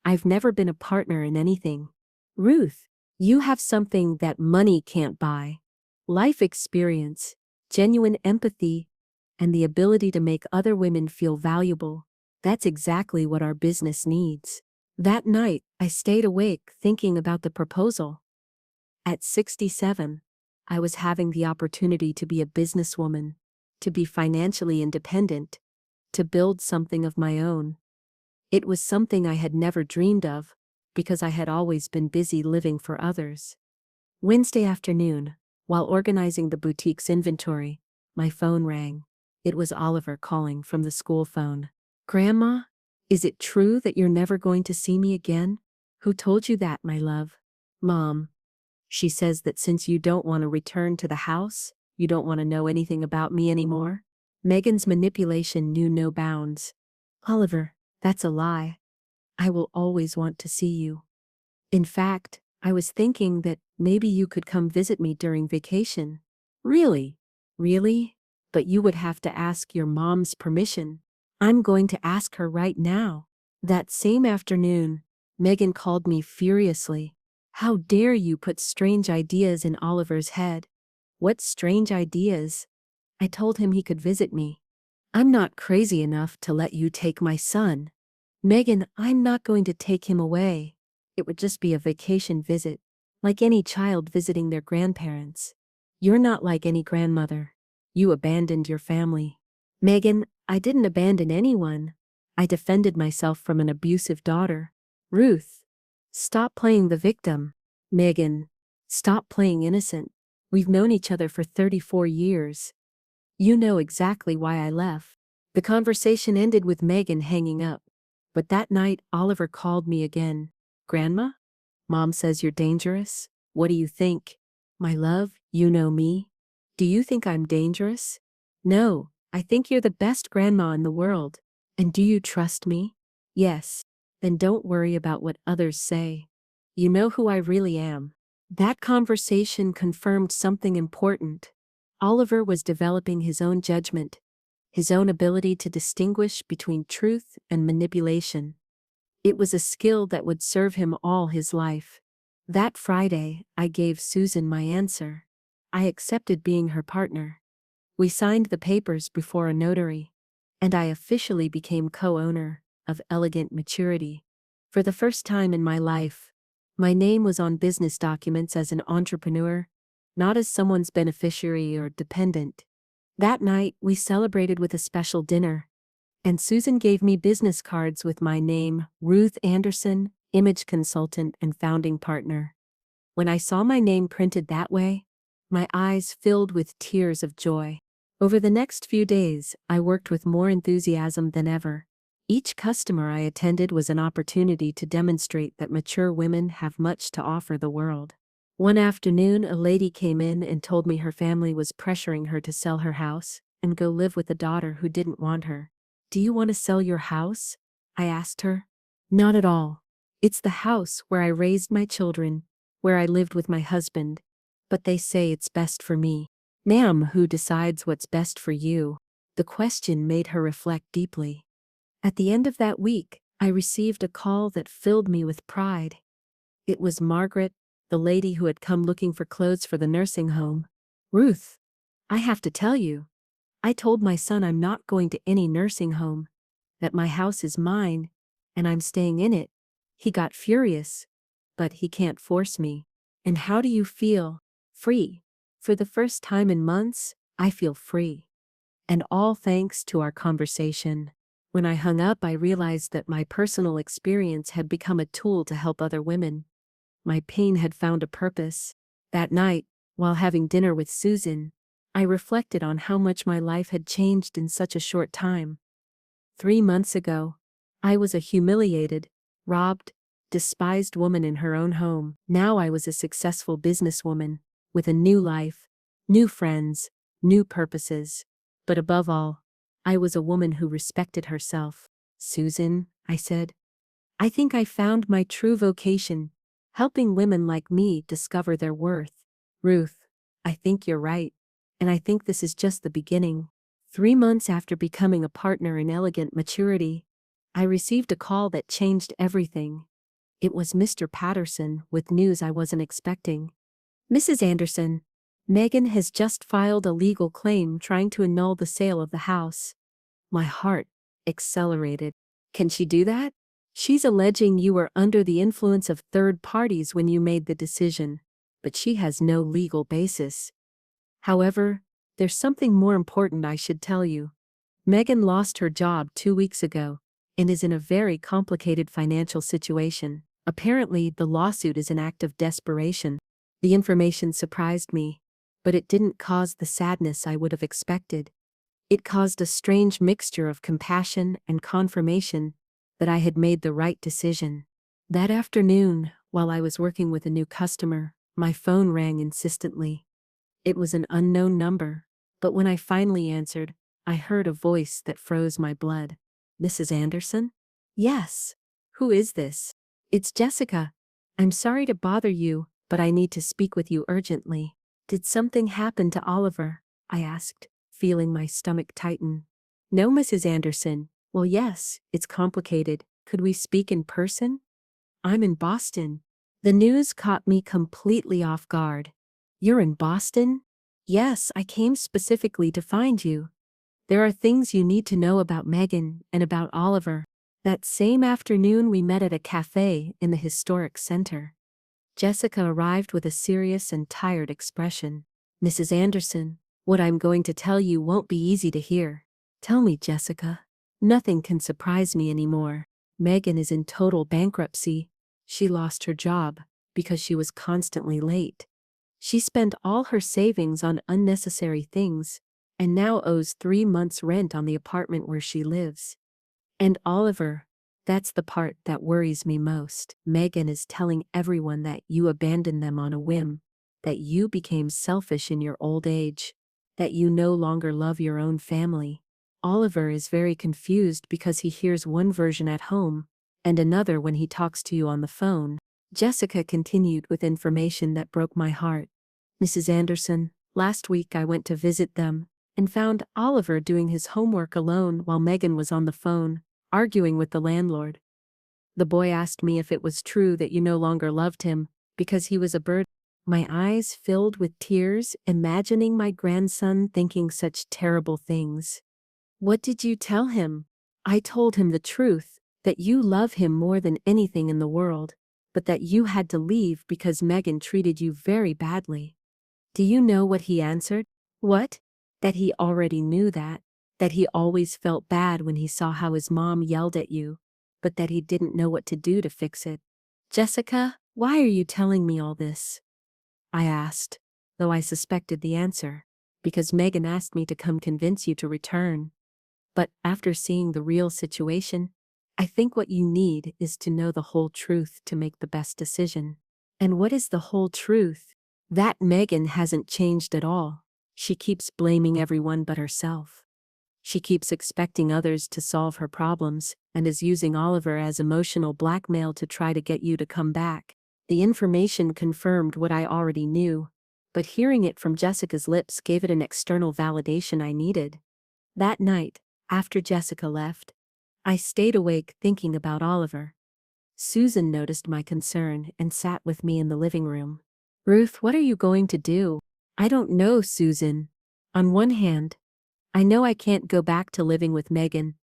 I've never been a partner in anything. Ruth, you have something that money can't buy. Life experience, genuine empathy, and the ability to make other women feel valuable. That's exactly what our business needs. That night, I stayed awake thinking about the proposal. At 67, I was having the opportunity to be a businesswoman, to be financially independent, to build something of my own. It was something I had never dreamed of, because I had always been busy living for others. Wednesday afternoon, while organizing the boutique's inventory, my phone rang. It was Oliver calling from the school phone. Grandma, Is it true that you're never going to see me again? Who told you that, my love? Mom. She says that since you don't want to return to the house, you don't want to know anything about me anymore. Megan's manipulation knew no bounds. Oliver, that's a lie. I will always want to see you. In fact, I was thinking that maybe you could come visit me during vacation. Really? Really? But you would have to ask your mom's permission. I'm going to ask her right now. That same afternoon, Megan called me furiously. How dare you put strange ideas in Oliver's head? What strange ideas? I told him he could visit me. I'm not crazy enough to let you take my son. Megan, I'm not going to take him away. It would just be a vacation visit, like any child visiting their grandparents. You're not like any grandmother. You abandoned your family. Megan, I didn't abandon anyone. I defended myself from an abusive daughter. Ruth, stop playing the victim. Megan, stop playing innocent. We've known each other for 34 years. You know exactly why I left. The conversation ended with Megan hanging up. But that night, Oliver called me again. Grandma? Mom says you're dangerous. What do you think? My love, you know me. Do you think I'm dangerous? No, I think you're the best grandma in the world. And do you trust me? Yes. Then don't worry about what others say. You know who I really am. That conversation confirmed something important. Oliver was developing his own judgment, his own ability to distinguish between truth and manipulation. It was a skill that would serve him all his life. That Friday, I gave Susan my answer. I accepted being her partner. We signed the papers before a notary, and I officially became co-owner of Elegant Maturity. For the first time in my life, my name was on business documents as an entrepreneur, not as someone's beneficiary or dependent. That night, we celebrated with a special dinner, and Susan gave me business cards with my name, Ruth Anderson, image consultant and founding partner. When I saw my name printed that way, my eyes filled with tears of joy. Over the next few days, I worked with more enthusiasm than ever. Each customer I attended was an opportunity to demonstrate that mature women have much to offer the world. One afternoon, a lady came in and told me her family was pressuring her to sell her house and go live with a daughter who didn't want her. Do you want to sell your house? I asked her. Not at all. It's the house where I raised my children, where I lived with my husband. But they say it's best for me. Ma'am, who decides what's best for you? The question made her reflect deeply. At the end of that week, I received a call that filled me with pride. It was Margaret, the lady who had come looking for clothes for the nursing home. Ruth, I have to tell you, I told my son I'm not going to any nursing home, that my house is mine, and I'm staying in it. He got furious, but he can't force me. And how do you feel? Free. For the first time in months, I feel free. And all thanks to our conversation. When I hung up, I realized that my personal experience had become a tool to help other women. My pain had found a purpose. That night, while having dinner with Susan, I reflected on how much my life had changed in such a short time. 3 months ago, I was a humiliated, robbed, despised woman in her own home. Now I was a successful businesswoman, with a new life, new friends, new purposes. But above all, I was a woman who respected herself. Susan, I said, I think I found my true vocation, helping women like me discover their worth. Ruth, I think you're right. And I think this is just the beginning. 3 months after becoming a partner in Elegant Maturity, I received a call that changed everything. It was Mr. Patterson with news I wasn't expecting. Mrs. Anderson, Megan has just filed a legal claim trying to annul the sale of the house. My heart accelerated. Can she do that? She's alleging you were under the influence of third parties when you made the decision, but she has no legal basis. However, there's something more important I should tell you. Megan lost her job 2 weeks ago and is in a very complicated financial situation. Apparently, the lawsuit is an act of desperation. The information surprised me, but it didn't cause the sadness I would have expected. It caused a strange mixture of compassion and confirmation that I had made the right decision. That afternoon, while I was working with a new customer, my phone rang insistently. It was an unknown number, but when I finally answered, I heard a voice that froze my blood. Mrs. Anderson? Yes. Who is this? It's Jessica. I'm sorry to bother you, but I need to speak with you urgently. Did something happen to Oliver? I asked, feeling my stomach tighten. No, Mrs. Anderson. Well, yes, it's complicated. Could we speak in person? I'm in Boston. The news caught me completely off guard. You're in Boston? Yes, I came specifically to find you. There are things you need to know about Megan and about Oliver. That same afternoon we met at a cafe in the historic center. Jessica arrived with a serious and tired expression. Mrs. Anderson, what I'm going to tell you won't be easy to hear. Tell me, Jessica. Nothing can surprise me anymore. Megan is in total bankruptcy. She lost her job because she was constantly late. She spent all her savings on unnecessary things and now owes 3 months' rent on the apartment where she lives. And Oliver, that's the part that worries me most. Megan is telling everyone that you abandoned them on a whim, that you became selfish in your old age, that you no longer love your own family. Oliver is very confused because he hears one version at home and another when he talks to you on the phone. Jessica continued with information that broke my heart. Mrs. Anderson, last week I went to visit them and found Oliver doing his homework alone while Megan was on the phone, arguing with the landlord. The boy asked me if it was true that you no longer loved him because he was a bird. My eyes filled with tears, imagining my grandson thinking such terrible things. What did you tell him? I told him the truth, that you love him more than anything in the world, but that you had to leave because Megan treated you very badly. Do you know what he answered? What? That he already knew that he always felt bad when he saw how his mom yelled at you, but that he didn't know what to do to fix it. Jessica, why are you telling me all this? I asked, though I suspected the answer. Because Megan asked me to come convince you to return. But after seeing the real situation, I think what you need is to know the whole truth to make the best decision. And what is the whole truth? That Megan hasn't changed at all. She keeps blaming everyone but herself. She keeps expecting others to solve her problems and is using Oliver as emotional blackmail to try to get you to come back. The information confirmed what I already knew, but hearing it from Jessica's lips gave it an external validation I needed. That night, after Jessica left, I stayed awake thinking about Oliver. Susan noticed my concern and sat with me in the living room. Ruth, what are you going to do? I don't know, Susan. On one hand, I know I can't go back to living with Megan,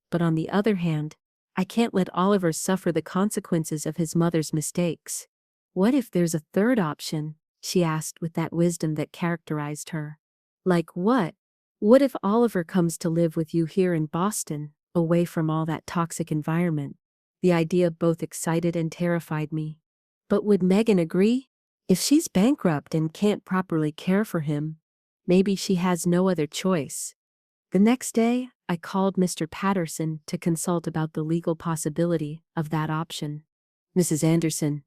but on the other hand, I can't let Oliver suffer the consequences of his mother's mistakes. What if there's a third option? She asked with that wisdom that characterized her. Like what? What if Oliver comes to live with you here in Boston, away from all that toxic environment? The idea both excited and terrified me. But would Megan agree? If she's bankrupt and can't properly care for him, maybe she has no other choice. The next day, I called Mr. Patterson to consult about the legal possibility of that option. Mrs. Anderson,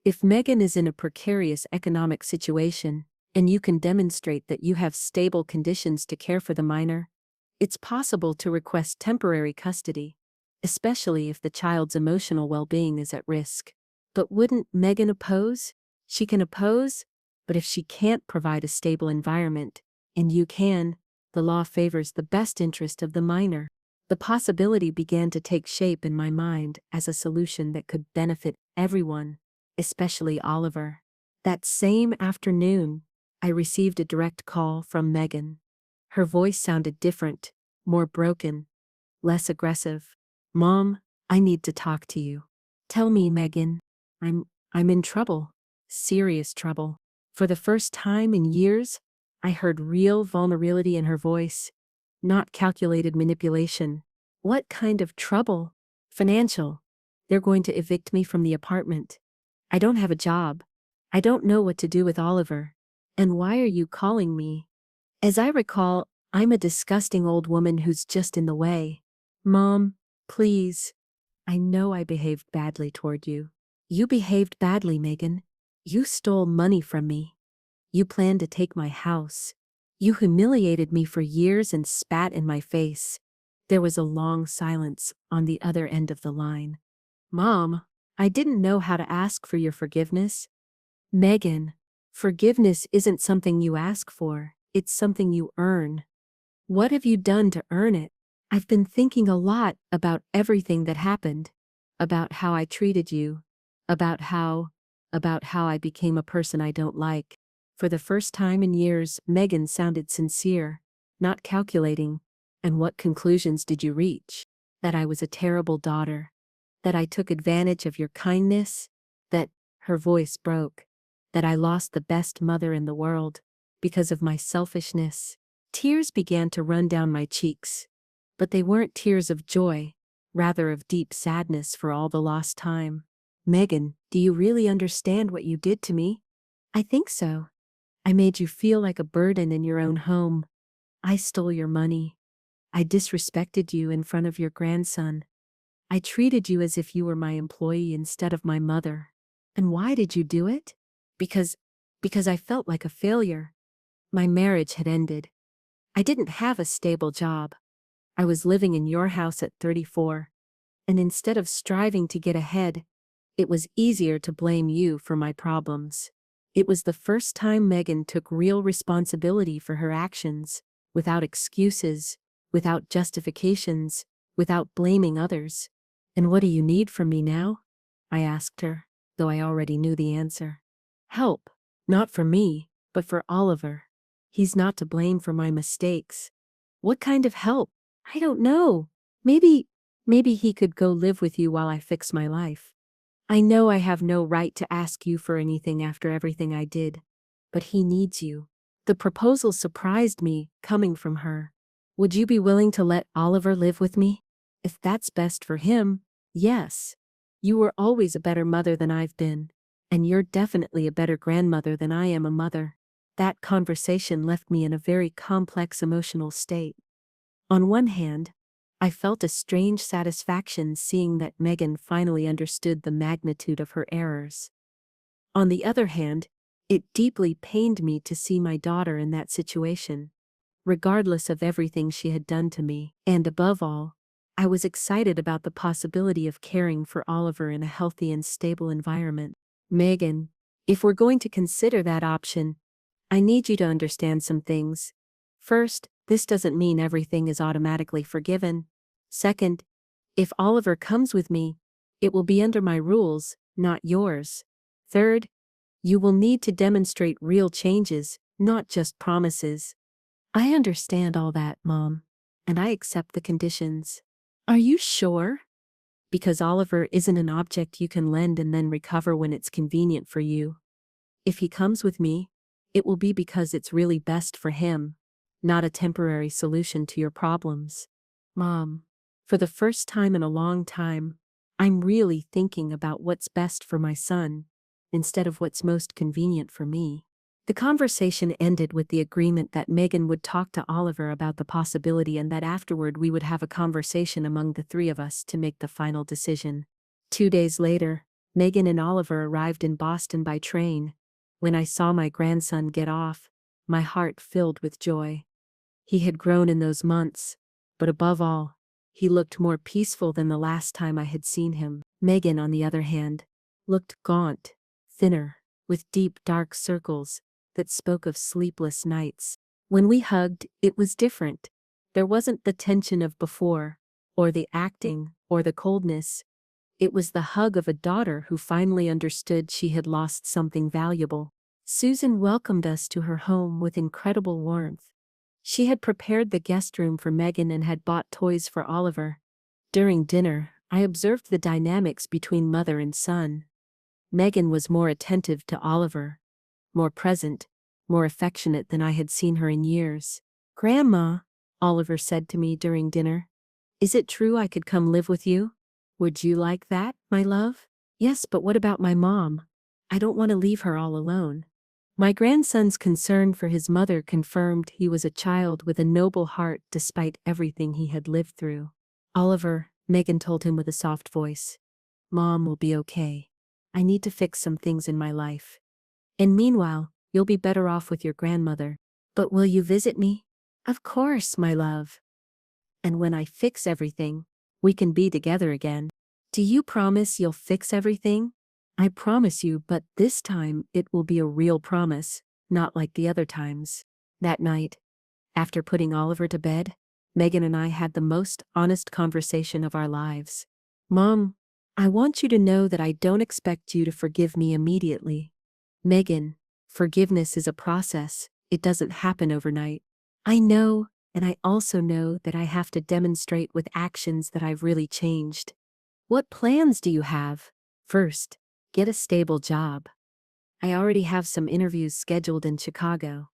if Megan is in a precarious economic situation, and you can demonstrate that you have stable conditions to care for the minor, it's possible to request temporary custody, especially if the child's emotional well-being is at risk. But wouldn't Megan oppose? She can oppose, but if she can't provide a stable environment, and you can, the law favors the best interest of the minor. The possibility began to take shape in my mind as a solution that could benefit everyone, especially Oliver. That same afternoon, I received a direct call from Megan. Her voice sounded different, more broken, less aggressive. Mom, I need to talk to you. Tell me, Megan. I'm in trouble. Serious trouble. For the first time in years, I heard real vulnerability in her voice, not calculated manipulation. What kind of trouble? Financial. They're going to evict me from the apartment. I don't have a job. I don't know what to do with Oliver. And why are you calling me? As I recall, I'm a disgusting old woman who's just in the way. Mom, please. I know I behaved badly toward you. You behaved badly, Megan. You stole money from me. You planned to take my house. You humiliated me for years and spat in my face. There was a long silence on the other end of the line. Mom, I didn't know how to ask for your forgiveness. Megan, forgiveness isn't something you ask for, it's something you earn. What have you done to earn it? I've been thinking a lot about everything that happened, about how I treated you, about how, about how I became a person I don't like. For the first time in years, Megan sounded sincere, not calculating. And what conclusions did you reach? That I was a terrible daughter, that I took advantage of your kindness, that, her voice broke, that I lost the best mother in the world because of my selfishness. Tears began to run down my cheeks, but they weren't tears of joy, rather of deep sadness for all the lost time. Megan, do you really understand what you did to me? I think so. I made you feel like a burden in your own home. I stole your money. I disrespected you in front of your grandson. I treated you as if you were my employee instead of my mother. And why did you do it? Because, because I felt like a failure. My marriage had ended. I didn't have a stable job. I was living in your house at 34. And instead of striving to get ahead, it was easier to blame you for my problems. It was the first time Megan took real responsibility for her actions, without excuses, without justifications, without blaming others. And what do you need from me now? I asked her, though I already knew the answer. Help, not for me, but for Oliver. He's not to blame for my mistakes. What kind of help? I don't know. Maybe he could go live with you while I fix my life. I know I have no right to ask you for anything after everything I did, but he needs you. The proposal surprised me, coming from her. Would you be willing to let Oliver live with me? If that's best for him, yes. You were always a better mother than I've been, and you're definitely a better grandmother than I am a mother. That conversation left me in a very complex emotional state. On one hand, I felt a strange satisfaction seeing that Megan finally understood the magnitude of her errors. On the other hand, it deeply pained me to see my daughter in that situation, regardless of everything she had done to me. And above all, I was excited about the possibility of caring for Oliver in a healthy and stable environment. Megan, if we're going to consider that option, I need you to understand some things. First, this doesn't mean everything is automatically forgiven. Second, if Oliver comes with me, it will be under my rules, not yours. Third, you will need to demonstrate real changes, not just promises. I understand all that, Mom, and I accept the conditions. Are you sure? Because Oliver isn't an object you can lend and then recover when it's convenient for you. If he comes with me, it will be because it's really best for him, not a temporary solution to your problems. Mom, for the first time in a long time, I'm really thinking about what's best for my son, instead of what's most convenient for me. The conversation ended with the agreement that Megan would talk to Oliver about the possibility and that afterward we would have a conversation among the three of us to make the final decision. 2 days later, Megan and Oliver arrived in Boston by train. When I saw my grandson get off, my heart filled with joy. He had grown in those months, but above all, he looked more peaceful than the last time I had seen him. Megan, on the other hand, looked gaunt, thinner, with deep dark circles that spoke of sleepless nights. When we hugged, it was different. There wasn't the tension of before, or the acting, or the coldness. It was the hug of a daughter who finally understood she had lost something valuable. Susan welcomed us to her home with incredible warmth. She had prepared the guest room for Megan and had bought toys for Oliver. During dinner, I observed the dynamics between mother and son. Megan was more attentive to Oliver, more present, more affectionate than I had seen her in years. "Grandma," Oliver said to me during dinner, "is it true I could come live with you? Would you like that, my love?" "Yes, but what about my mom? I don't want to leave her all alone." My grandson's concern for his mother confirmed he was a child with a noble heart despite everything he had lived through. "Oliver, Megan told him with a soft voice. Mom will be okay. I need to fix some things in my life. And meanwhile, you'll be better off with your grandmother. But will you visit me? Of course, my love. And when I fix everything, we can be together again. Do you promise you'll fix everything? I promise you, but this time it will be a real promise, not like the other times. That night, after putting Oliver to bed, Megan and I had the most honest conversation of our lives. Mom, I want you to know that I don't expect you to forgive me immediately. Megan, forgiveness is a process, it doesn't happen overnight. I know, and I also know that I have to demonstrate with actions that I've really changed. What plans do you have? First, get a stable job. I already have some interviews scheduled in Chicago.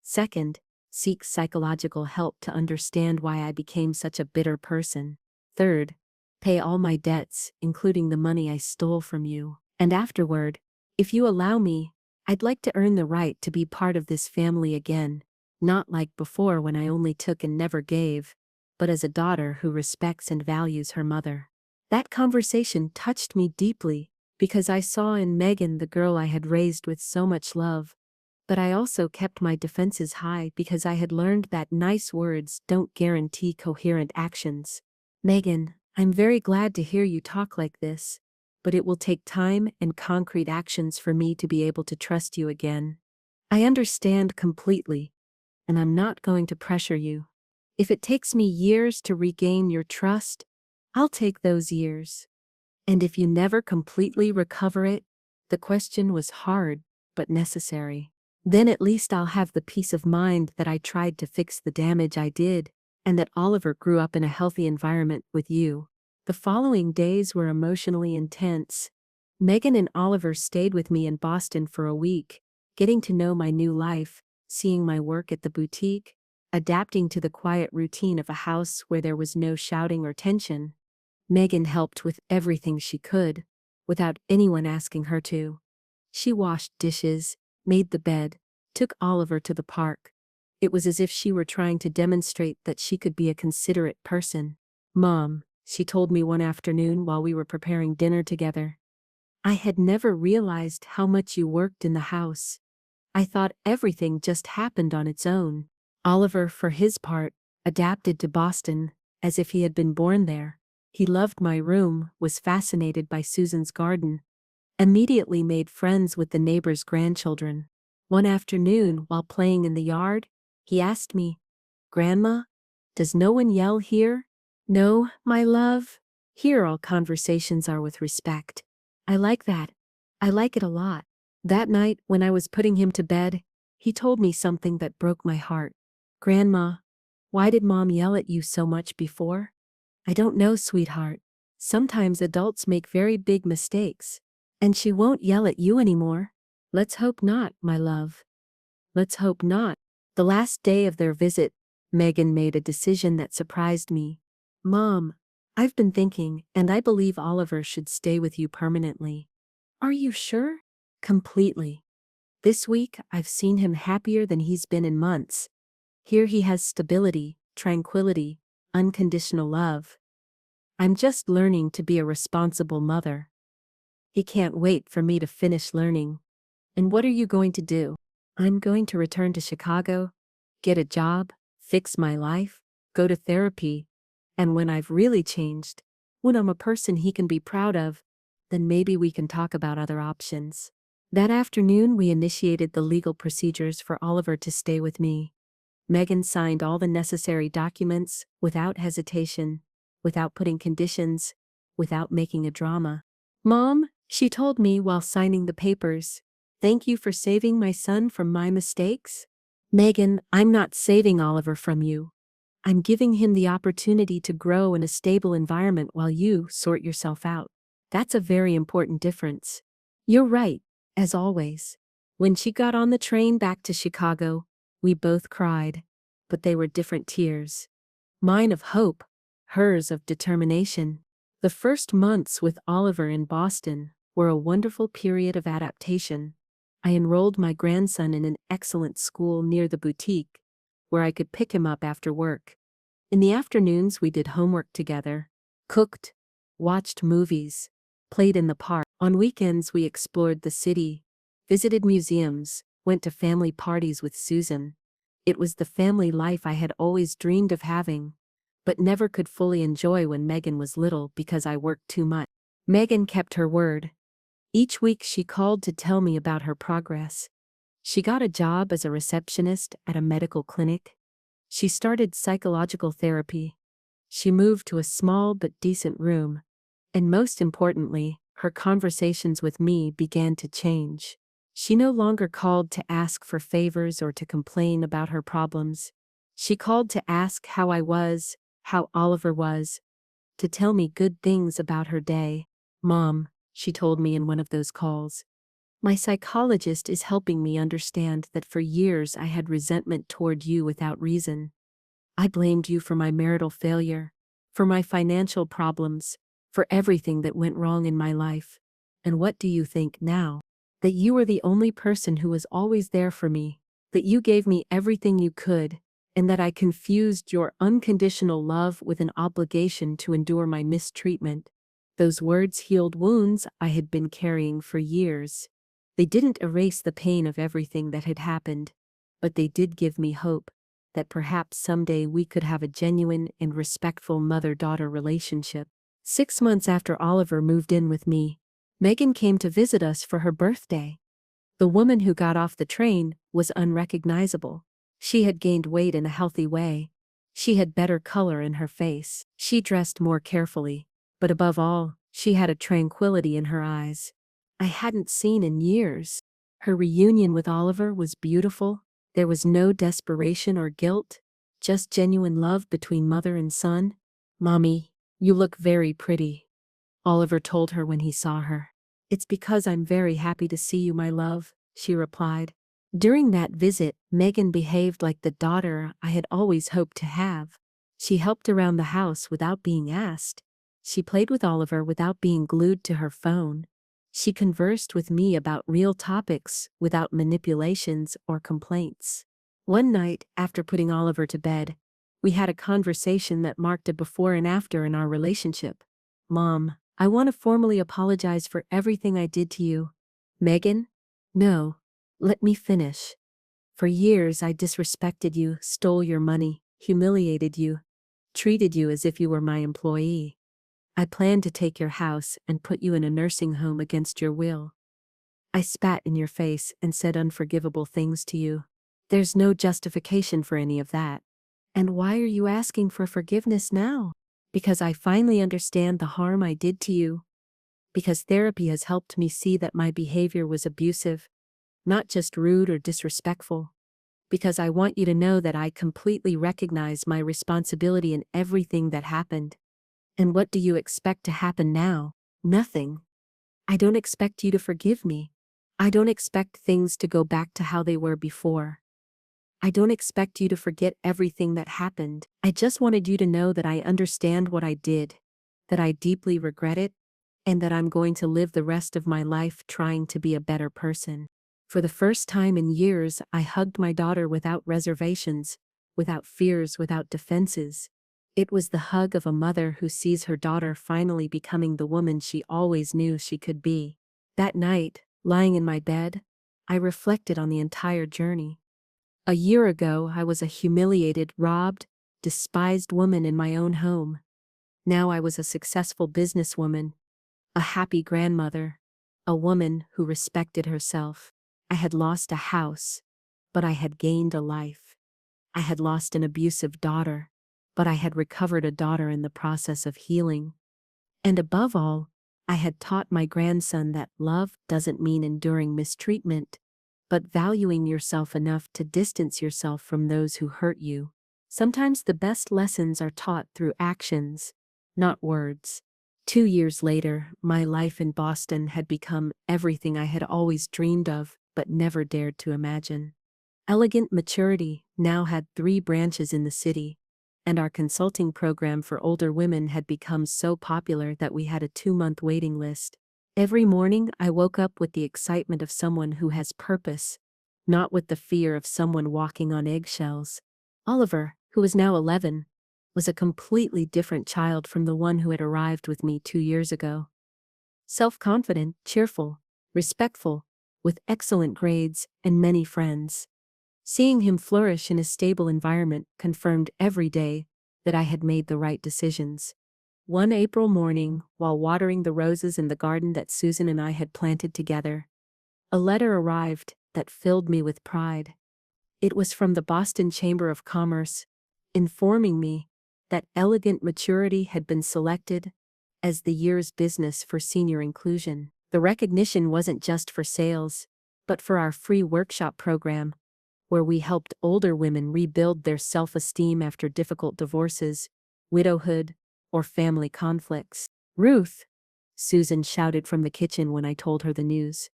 Second, seek psychological help to understand why I became such a bitter person. Third, pay all my debts, including the money I stole from you. And afterward, if you allow me, I'd like to earn the right to be part of this family again, not like before when I only took and never gave, but as a daughter who respects and values her mother. That conversation touched me deeply, because I saw in Megan the girl I had raised with so much love. But I also kept my defenses high because I had learned that nice words don't guarantee coherent actions. Megan, I'm very glad to hear you talk like this, but it will take time and concrete actions for me to be able to trust you again. I understand completely, and I'm not going to pressure you. If it takes me years to regain your trust, I'll take those years. And if you never completely recover it, the question was hard, but necessary. Then at least I'll have the peace of mind that I tried to fix the damage I did, and that Oliver grew up in a healthy environment with you. The following days were emotionally intense. Megan and Oliver stayed with me in Boston for a week, getting to know my new life, seeing my work at the boutique, adapting to the quiet routine of a house where there was no shouting or tension. Megan helped with everything she could, without anyone asking her to. She washed dishes, made the bed, took Oliver to the park. It was as if she were trying to demonstrate that she could be a considerate person. Mom, she told me one afternoon while we were preparing dinner together. I had never realized how much you worked in the house. I thought everything just happened on its own. Oliver, for his part, adapted to Boston, as if he had been born there. He loved my room, was fascinated by Susan's garden, immediately made friends with the neighbors' grandchildren. One afternoon, while playing in the yard, he asked me, Grandma, does no one yell here? No, my love. Here all conversations are with respect. I like that. I like it a lot. That night, when I was putting him to bed, he told me something that broke my heart. Grandma, why did Mom yell at you so much before? I don't know, sweetheart. Sometimes adults make very big mistakes. And she won't yell at you anymore. Let's hope not, my love. Let's hope not. The last day of their visit, Megan made a decision that surprised me. Mom, I've been thinking, and I believe Oliver should stay with you permanently. Are you sure? Completely. This week, I've seen him happier than he's been in months. Here he has stability, tranquility, unconditional love. I'm just learning to be a responsible mother. He can't wait for me to finish learning. And what are you going to do? I'm going to return to Chicago, get a job, fix my life, go to therapy, and when I've really changed, when I'm a person he can be proud of, then maybe we can talk about other options. That afternoon we initiated the legal procedures for Oliver to stay with me. Megan signed all the necessary documents, without hesitation, without putting conditions, without making a drama. Mom, she told me while signing the papers, thank you for saving my son from my mistakes. Megan, I'm not saving Oliver from you. I'm giving him the opportunity to grow in a stable environment while you sort yourself out. That's a very important difference. You're right, as always. When she got on the train back to Chicago, we both cried, but they were different tears. Mine of hope, hers of determination. The first months with Oliver in Boston were a wonderful period of adaptation. I enrolled my grandson in an excellent school near the boutique, where I could pick him up after work. In the afternoons we did homework together, cooked, watched movies, played in the park. On weekends, we explored the city, visited museums, went to family parties with Susan. It was the family life I had always dreamed of having, but never could fully enjoy when Megan was little because I worked too much. Megan kept her word. Each week she called to tell me about her progress. She got a job as a receptionist at a medical clinic. She started psychological therapy. She moved to a small but decent room. And most importantly, her conversations with me began to change. She no longer called to ask for favors or to complain about her problems. She called to ask how I was, how Oliver was, to tell me good things about her day. "Mom," she told me in one of those calls, "my psychologist is helping me understand that for years I had resentment toward you without reason. I blamed you for my marital failure, for my financial problems, for everything that went wrong in my life. And what do you think now? That you were the only person who was always there for me, that you gave me everything you could, and that I confused your unconditional love with an obligation to endure my mistreatment." Those words healed wounds I had been carrying for years. They didn't erase the pain of everything that had happened, but they did give me hope that perhaps someday we could have a genuine and respectful mother-daughter relationship. 6 months after Oliver moved in with me, Megan came to visit us for her birthday. The woman who got off the train was unrecognizable. She had gained weight in a healthy way. She had better color in her face. She dressed more carefully, but above all, she had a tranquility in her eyes I hadn't seen in years. Her reunion with Oliver was beautiful. There was no desperation or guilt, just genuine love between mother and son. "Mommy, you look very pretty," Oliver told her when he saw her. "It's because I'm very happy to see you, my love," she replied. During that visit, Megan behaved like the daughter I had always hoped to have. She helped around the house without being asked. She played with Oliver without being glued to her phone. She conversed with me about real topics without manipulations or complaints. One night, after putting Oliver to bed, we had a conversation that marked a before and after in our relationship. "Mom, I want to formally apologize for everything I did to you." "Megan? No. Let me finish. For years I disrespected you, stole your money, humiliated you, treated you as if you were my employee. I planned to take your house and put you in a nursing home against your will. I spat in your face and said unforgivable things to you. There's no justification for any of that. And why are you asking for forgiveness now? Because I finally understand the harm I did to you. Because therapy has helped me see that my behavior was abusive, not just rude or disrespectful. Because I want you to know that I completely recognize my responsibility in everything that happened. And what do you expect to happen now? Nothing. I don't expect you to forgive me. I don't expect things to go back to how they were before. I don't expect you to forget everything that happened. I just wanted you to know that I understand what I did, that I deeply regret it, and that I'm going to live the rest of my life trying to be a better person." For the first time in years, I hugged my daughter without reservations, without fears, without defenses. It was the hug of a mother who sees her daughter finally becoming the woman she always knew she could be. That night, lying in my bed, I reflected on the entire journey. A year ago, I was a humiliated, robbed, despised woman in my own home. Now I was a successful businesswoman, a happy grandmother, a woman who respected herself. I had lost a house, but I had gained a life. I had lost an abusive daughter, but I had recovered a daughter in the process of healing. And above all, I had taught my grandson that love doesn't mean enduring mistreatment, but valuing yourself enough to distance yourself from those who hurt you. Sometimes the best lessons are taught through actions, not words. 2 years later, my life in Boston had become everything I had always dreamed of, but never dared to imagine. Elegant Maturity now had 3 branches in the city, and our consulting program for older women had become so popular that we had a 2-month waiting list. Every morning I woke up with the excitement of someone who has purpose, not with the fear of someone walking on eggshells. Oliver, who was now 11, was a completely different child from the one who had arrived with me 2 years ago. Self-confident, cheerful, respectful, with excellent grades and many friends. Seeing him flourish in a stable environment confirmed every day that I had made the right decisions. One April morning, while watering the roses in the garden that Susan and I had planted together, a letter arrived that filled me with pride. It was from the Boston Chamber of Commerce, informing me that Elegant Maturity had been selected as the year's business for senior inclusion. The recognition wasn't just for sales, but for our free workshop program, where we helped older women rebuild their self-esteem after difficult divorces, widowhood, or family conflicts. "Ruth," Susan shouted from the kitchen when I told her the news.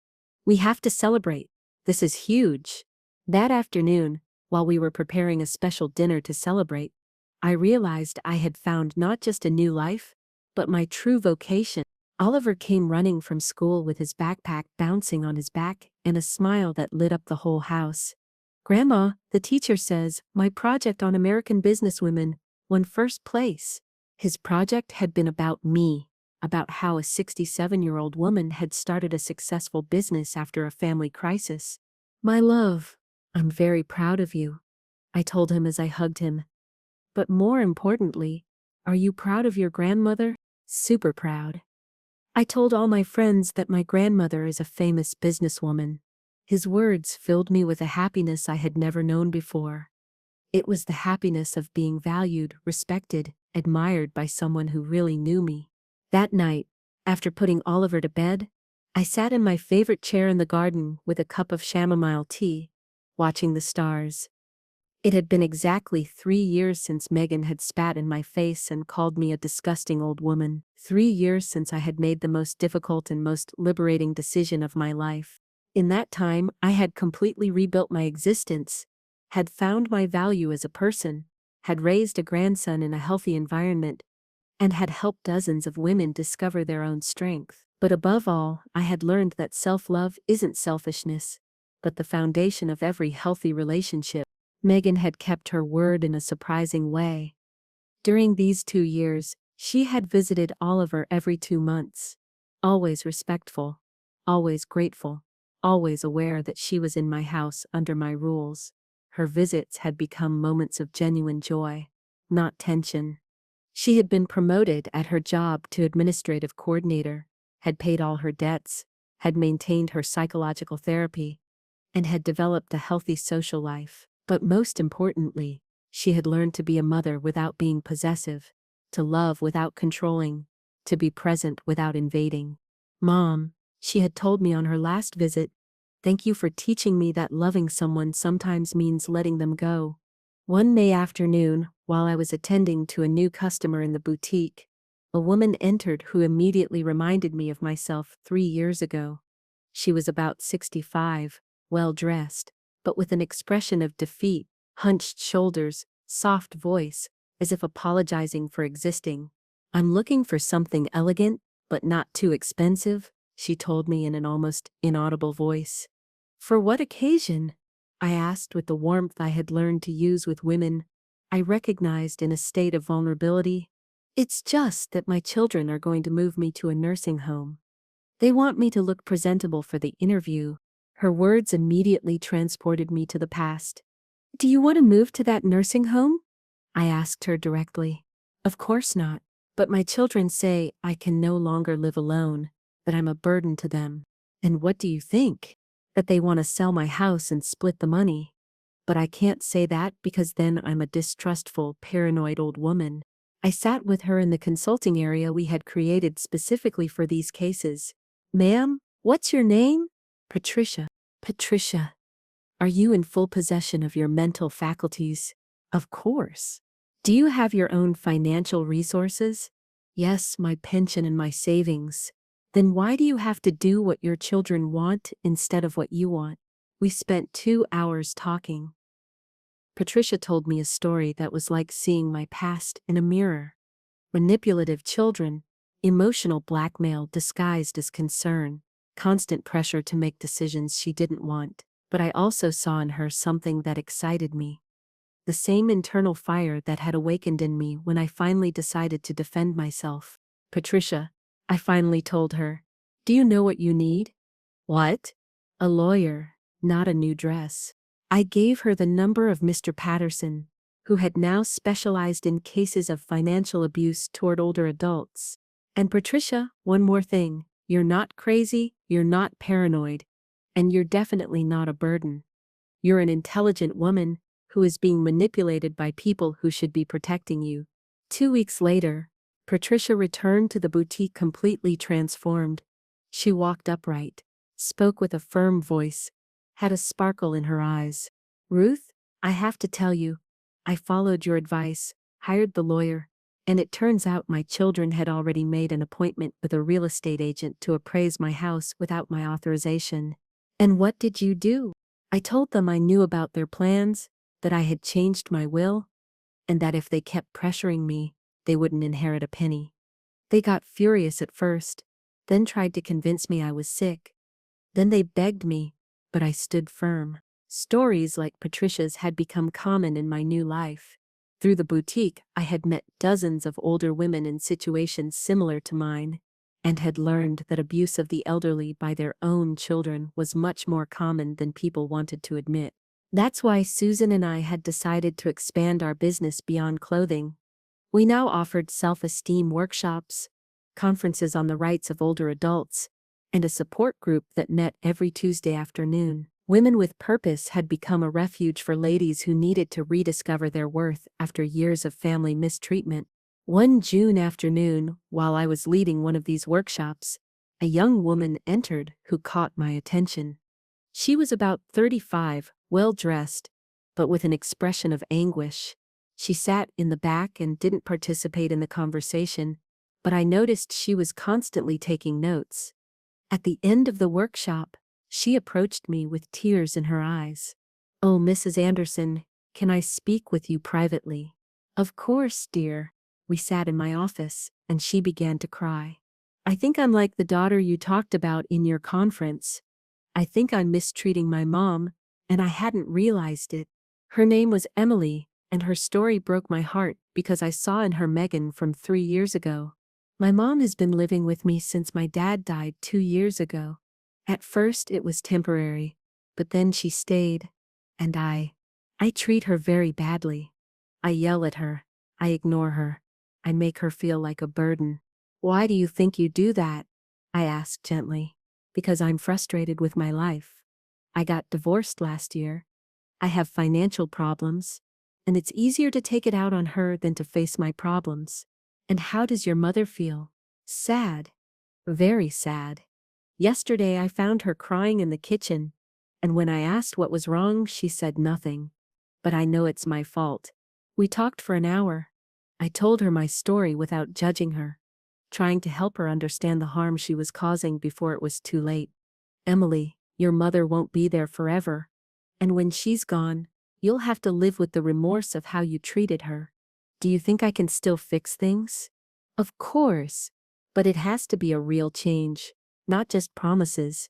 "We have to celebrate. This is huge." That afternoon, while we were preparing a special dinner to celebrate, I realized I had found not just a new life, but my true vocation. Oliver came running from school with his backpack bouncing on his back and a smile that lit up the whole house. "Grandma, the teacher says my project on American businesswomen won first place." His project had been about me, about how a 67-year-old woman had started a successful business after a family crisis. "My love, I'm very proud of you," I told him as I hugged him. "But more importantly, are you proud of your grandmother?" "Super proud. I told all my friends that my grandmother is a famous businesswoman." His words filled me with a happiness I had never known before. It was the happiness of being valued, respected, admired by someone who really knew me. That night, after putting Oliver to bed, I sat in my favorite chair in the garden with a cup of chamomile tea, watching the stars. It had been exactly 3 years since Megan had spat in my face and called me a disgusting old woman. 3 years since I had made the most difficult and most liberating decision of my life. In that time, I had completely rebuilt my existence, had found my value as a person, had raised a grandson in a healthy environment, and had helped dozens of women discover their own strength. But above all, I had learned that self-love isn't selfishness, but the foundation of every healthy relationship. Megan had kept her word in a surprising way. During these 2 years, she had visited Oliver every 2 months. Always respectful, always grateful, always aware that she was in my house under my rules. Her visits had become moments of genuine joy, not tension. She had been promoted at her job to administrative coordinator, had paid all her debts, had maintained her psychological therapy, and had developed a healthy social life. But most importantly, she had learned to be a mother without being possessive, to love without controlling, to be present without invading. "Mom," she had told me on her last visit, "thank you for teaching me that loving someone sometimes means letting them go." One May afternoon, while I was attending to a new customer in the boutique, a woman entered who immediately reminded me of myself 3 years ago. She was about 65, well-dressed, but with an expression of defeat, hunched shoulders, soft voice, as if apologizing for existing. "I'm looking for something elegant, but not too expensive," she told me in an almost inaudible voice. "For what occasion?" I asked with the warmth I had learned to use with women I recognized in a state of vulnerability. "It's just that my children are going to move me to a nursing home. They want me to look presentable for the interview." Her words immediately transported me to the past. "Do you want to move to that nursing home?" I asked her directly. "Of course not. But my children say I can no longer live alone, that I'm a burden to them." "And what do you think?" "That they want to sell my house and split the money. But I can't say that because then I'm a distrustful, paranoid old woman." I sat with her in the consulting area we had created specifically for these cases. "Ma'am, what's your name?" "Patricia." "Patricia, are you in full possession of your mental faculties?" "Of course." "Do you have your own financial resources?" "Yes, my pension and my savings." "Then why do you have to do what your children want instead of what you want?" We spent 2 hours talking. Patricia told me a story that was like seeing my past in a mirror. Manipulative children, emotional blackmail disguised as concern, constant pressure to make decisions she didn't want. But I also saw in her something that excited me. the same internal fire that had awakened in me when I finally decided to defend myself. Patricia, I finally told her, do you know what you need? What? A lawyer, not a new dress. I gave her the number of Mr. Patterson, who had now specialized in cases of financial abuse toward older adults. And Patricia, one more thing, you're not crazy, you're not paranoid, and you're definitely not a burden. You're an intelligent woman who is being manipulated by people who should be protecting you. 2 weeks later, Patricia returned to the boutique completely transformed. She walked upright, spoke with a firm voice, had a sparkle in her eyes. Ruth, I have to tell you, I followed your advice, hired the lawyer, and it turns out my children had already made an appointment with a real estate agent to appraise my house without my authorization. And what did you do? I told them I knew about their plans, that I had changed my will, and that if they kept pressuring me, they wouldn't inherit a penny. They got furious at first, then tried to convince me I was sick. Then they begged me, but I stood firm. Stories like Patricia's had become common in my new life. Through the boutique, I had met dozens of older women in situations similar to mine, and had learned that abuse of the elderly by their own children was much more common than people wanted to admit. That's why Susan and I had decided to expand our business beyond clothing. We now offered self-esteem workshops, conferences on the rights of older adults, and a support group that met every Tuesday afternoon. Women with Purpose had become a refuge for ladies who needed to rediscover their worth after years of family mistreatment. One June afternoon, while I was leading one of these workshops, a young woman entered who caught my attention. She was about 35, well-dressed, but with an expression of anguish. She sat in the back and didn't participate in the conversation, but I noticed she was constantly taking notes. At the end of the workshop, she approached me with tears in her eyes. "Oh, Mrs. Anderson, can I speak with you privately?" "Of course, dear." We sat in my office, and she began to cry. "I think I'm like the daughter you talked about in your conference. I think I'm mistreating my mom, and I hadn't realized it." Her name was Emily, and her story broke my heart because I saw in her Megan from 3 years ago. "My mom has been living with me since my dad died 2 years ago. At first it was temporary, but then she stayed, and I treat her very badly. I yell at her, I ignore her, I make her feel like a burden." "Why do you think you do that?" I asked gently. "Because I'm frustrated with my life. I got divorced last year. I have financial problems, and it's easier to take it out on her than to face my problems." "And how does your mother feel?" "Sad. Very sad. Yesterday I found her crying in the kitchen, and when I asked what was wrong, she said nothing. But I know it's my fault." We talked for an hour. I told her my story without judging her, trying to help her understand the harm she was causing before it was too late. "Emily, your mother won't be there forever. And when she's gone, you'll have to live with the remorse of how you treated her. Do you think I can still fix things?" "Of course. But it has to be a real change, not just promises.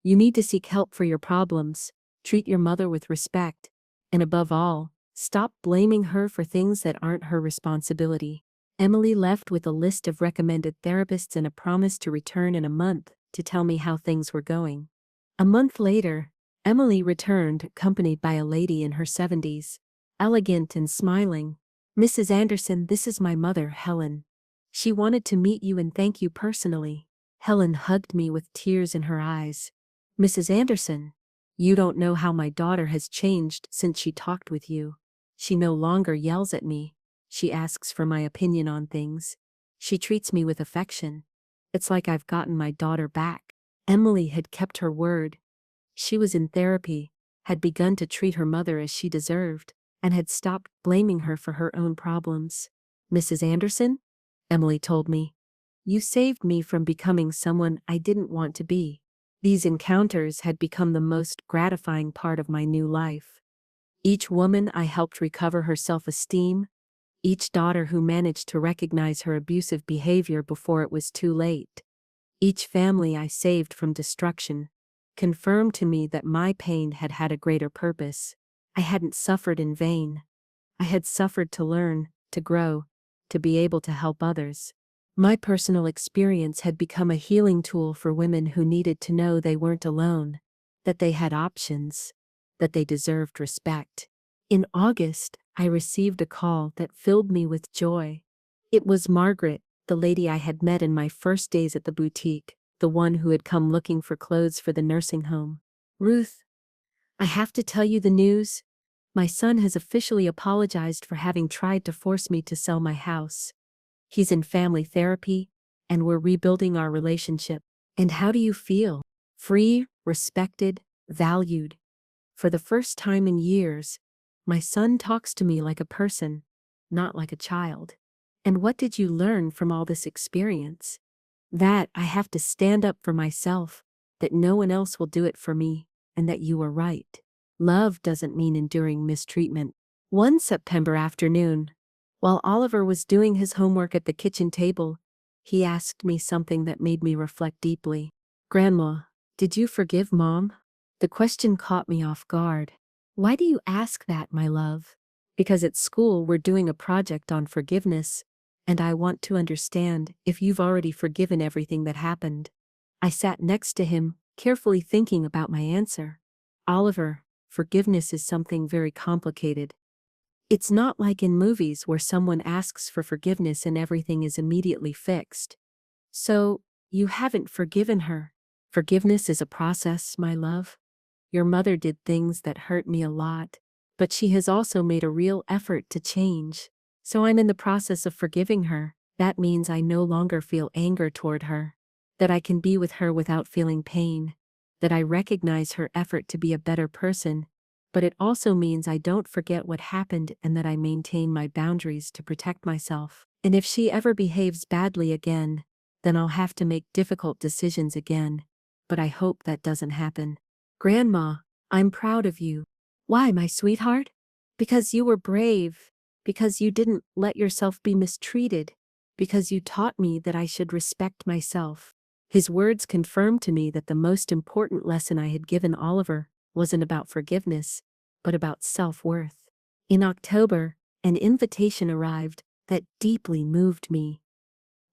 You need to seek help for your problems, treat your mother with respect, and above all, stop blaming her for things that aren't her responsibility." Emily left with a list of recommended therapists and a promise to return in a month to tell me how things were going. A month later, Emily returned, accompanied by a lady in her 70s, elegant and smiling. "Mrs. Anderson, this is my mother, Helen. She wanted to meet you and thank you personally." Helen hugged me with tears in her eyes. "Mrs. Anderson, you don't know how my daughter has changed since she talked with you. She no longer yells at me. She asks for my opinion on things. She treats me with affection. It's like I've gotten my daughter back." Emily had kept her word. She was in therapy, had begun to treat her mother as she deserved, and had stopped blaming her for her own problems. "Mrs. Anderson," Emily told me, "you saved me from becoming someone I didn't want to be." These encounters had become the most gratifying part of my new life. Each woman I helped recover her self-esteem, each daughter who managed to recognize her abusive behavior before it was too late, each family I saved from destruction, confirmed to me that my pain had had a greater purpose. I hadn't suffered in vain. I had suffered to learn, to grow, to be able to help others. My personal experience had become a healing tool for women who needed to know they weren't alone, that they had options, that they deserved respect. In August, I received a call that filled me with joy. It was Margaret, the lady I had met in my first days at the boutique, the one who had come looking for clothes for the nursing home. Ruth, I have to tell you the news. My son has officially apologized for having tried to force me to sell my house. He's in family therapy, and we're rebuilding our relationship. And how do you feel? Free, respected, valued. For the first time in years, my son talks to me like a person, not like a child. And what did you learn from all this experience? That I have to stand up for myself, that no one else will do it for me, and that you were right. Love doesn't mean enduring mistreatment. One September afternoon, while Oliver was doing his homework at the kitchen table, he asked me something that made me reflect deeply. Grandma, did you forgive Mom? The question caught me off guard. Why do you ask that, my love? Because at school we're doing a project on forgiveness, and I want to understand if you've already forgiven everything that happened. I sat next to him, carefully thinking about my answer. Oliver, forgiveness is something very complicated. It's not like in movies where someone asks for forgiveness and everything is immediately fixed. So, you haven't forgiven her. Forgiveness is a process, my love. Your mother did things that hurt me a lot, but she has also made a real effort to change. So I'm in the process of forgiving her. That means I no longer feel anger toward her, that I can be with her without feeling pain, that I recognize her effort to be a better person, but it also means I don't forget what happened and that I maintain my boundaries to protect myself. And if she ever behaves badly again, then I'll have to make difficult decisions again, but I hope that doesn't happen. Grandma, I'm proud of you. Why, my sweetheart? Because you were brave, because you didn't let yourself be mistreated, because you taught me that I should respect myself. His words confirmed to me that the most important lesson I had given Oliver wasn't about forgiveness, but about self-worth. In October, an invitation arrived that deeply moved me.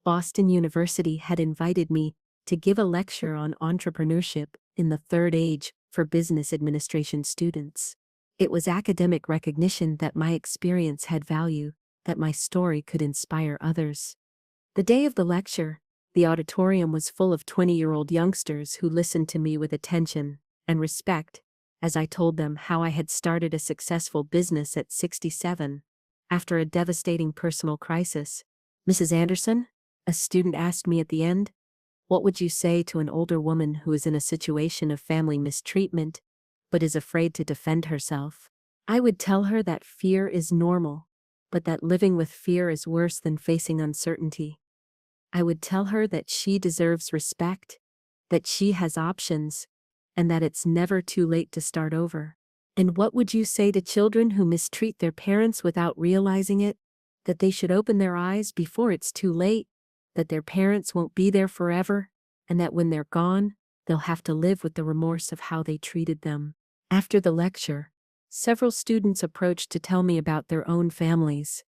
Boston University had invited me to give a lecture on entrepreneurship in the third age for business administration students. It was academic recognition that my experience had value, that my story could inspire others. The day of the lecture, the auditorium was full of 20-year-old youngsters who listened to me with attention and respect as I told them how I had started a successful business at 67 after a devastating personal crisis. Mrs. Anderson, a student asked me at the end, what would you say to an older woman who is in a situation of family mistreatment, but is afraid to defend herself? I would tell her that fear is normal, but that living with fear is worse than facing uncertainty. I would tell her that she deserves respect, that she has options, and that it's never too late to start over. And what would you say to children who mistreat their parents without realizing it? That they should open their eyes before it's too late, that their parents won't be there forever, and that when they're gone, they'll have to live with the remorse of how they treated them. After the lecture, several students approached to tell me about their own families,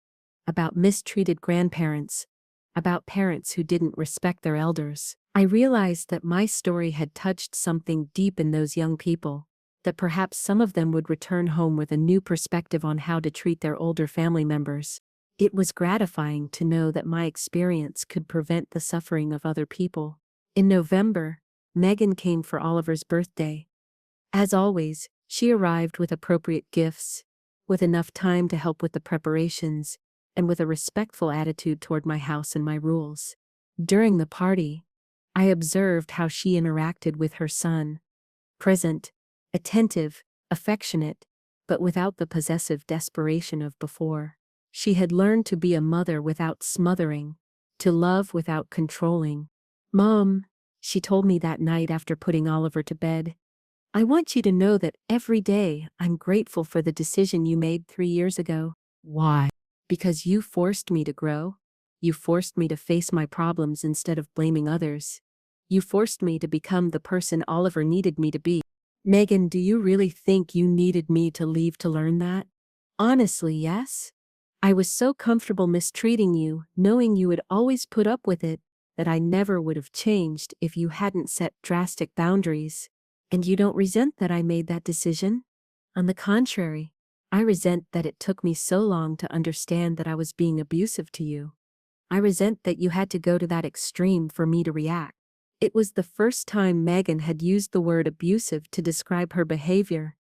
about mistreated grandparents, about parents who didn't respect their elders. I realized that my story had touched something deep in those young people, that perhaps some of them would return home with a new perspective on how to treat their older family members. It was gratifying to know that my experience could prevent the suffering of other people. In November, Megan came for Oliver's birthday. As always, she arrived with appropriate gifts, with enough time to help with the preparations, and with a respectful attitude toward my house and my rules. During the party, I observed how she interacted with her son. Present, attentive, affectionate, but without the possessive desperation of before. She had learned to be a mother without smothering, to love without controlling. Mom, she told me that night after putting Oliver to bed, I want you to know that every day I'm grateful for the decision you made 3 years ago. Why? Because you forced me to grow. You forced me to face my problems instead of blaming others. You forced me to become the person Oliver needed me to be. Megan, do you really think you needed me to leave to learn that? Honestly, yes. I was so comfortable mistreating you, knowing you would always put up with it, that I never would have changed if you hadn't set drastic boundaries. And you don't resent that I made that decision? On the contrary, I resent that it took me so long to understand that I was being abusive to you. I resent that you had to go to that extreme for me to react. It was the first time Megan had used the word abusive to describe her behavior,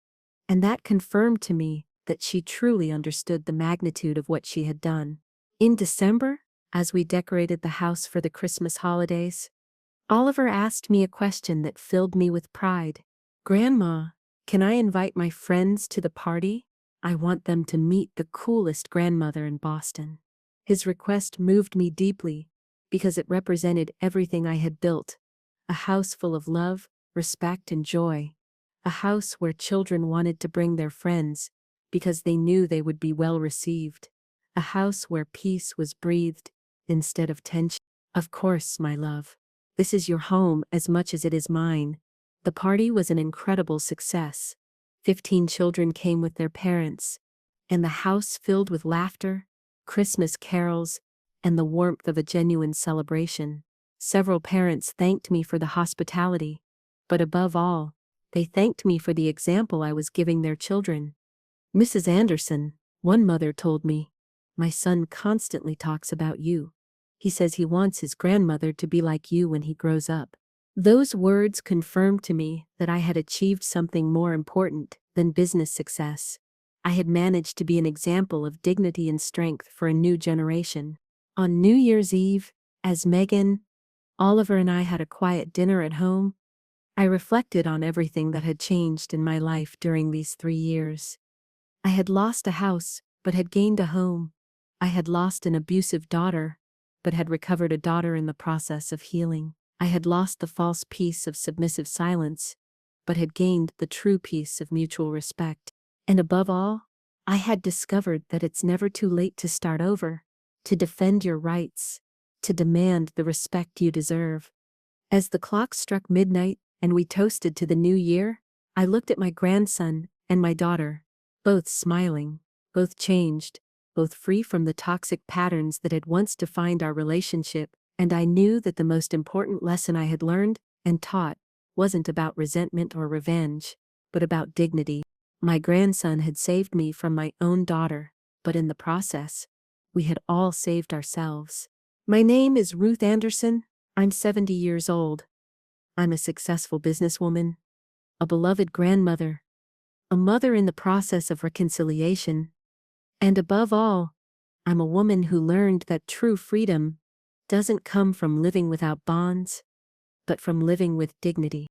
and that confirmed to me that she truly understood the magnitude of what she had done. In December, as we decorated the house for the Christmas holidays, Oliver asked me a question that filled me with pride. "Grandma, can I invite my friends to the party? I want them to meet the coolest grandmother in Boston." His request moved me deeply because it represented everything I had built: a house full of love, respect, and joy. A house where children wanted to bring their friends because they knew they would be well received. A house where peace was breathed instead of tension. Of course, my love. This is your home as much as it is mine. The party was an incredible success. 15 children came with their parents, and the house filled with laughter, Christmas carols, and the warmth of a genuine celebration. Several parents thanked me for the hospitality, but above all, they thanked me for the example I was giving their children. "Mrs. Anderson," one mother told me, "my son constantly talks about you. He says he wants his grandmother to be like you when he grows up." Those words confirmed to me that I had achieved something more important than business success. I had managed to be an example of dignity and strength for a new generation. On New Year's Eve, as Megan, Oliver, and I had a quiet dinner at home, I reflected on everything that had changed in my life during these 3 years. I had lost a house, but had gained a home. I had lost an abusive daughter, but had recovered a daughter in the process of healing. I had lost the false peace of submissive silence, but had gained the true peace of mutual respect. And above all, I had discovered that it's never too late to start over, to defend your rights, to demand the respect you deserve. As the clock struck midnight and we toasted to the new year, I looked at my grandson and my daughter, both smiling, both changed, both free from the toxic patterns that had once defined our relationship, and I knew that the most important lesson I had learned and taught wasn't about resentment or revenge, but about dignity. My grandson had saved me from my own daughter, but in the process, we had all saved ourselves. My name is Ruth Anderson. I'm 70 years old. I'm a successful businesswoman, a beloved grandmother, a mother in the process of reconciliation, and above all, I'm a woman who learned that true freedom doesn't come from living without bonds, but from living with dignity.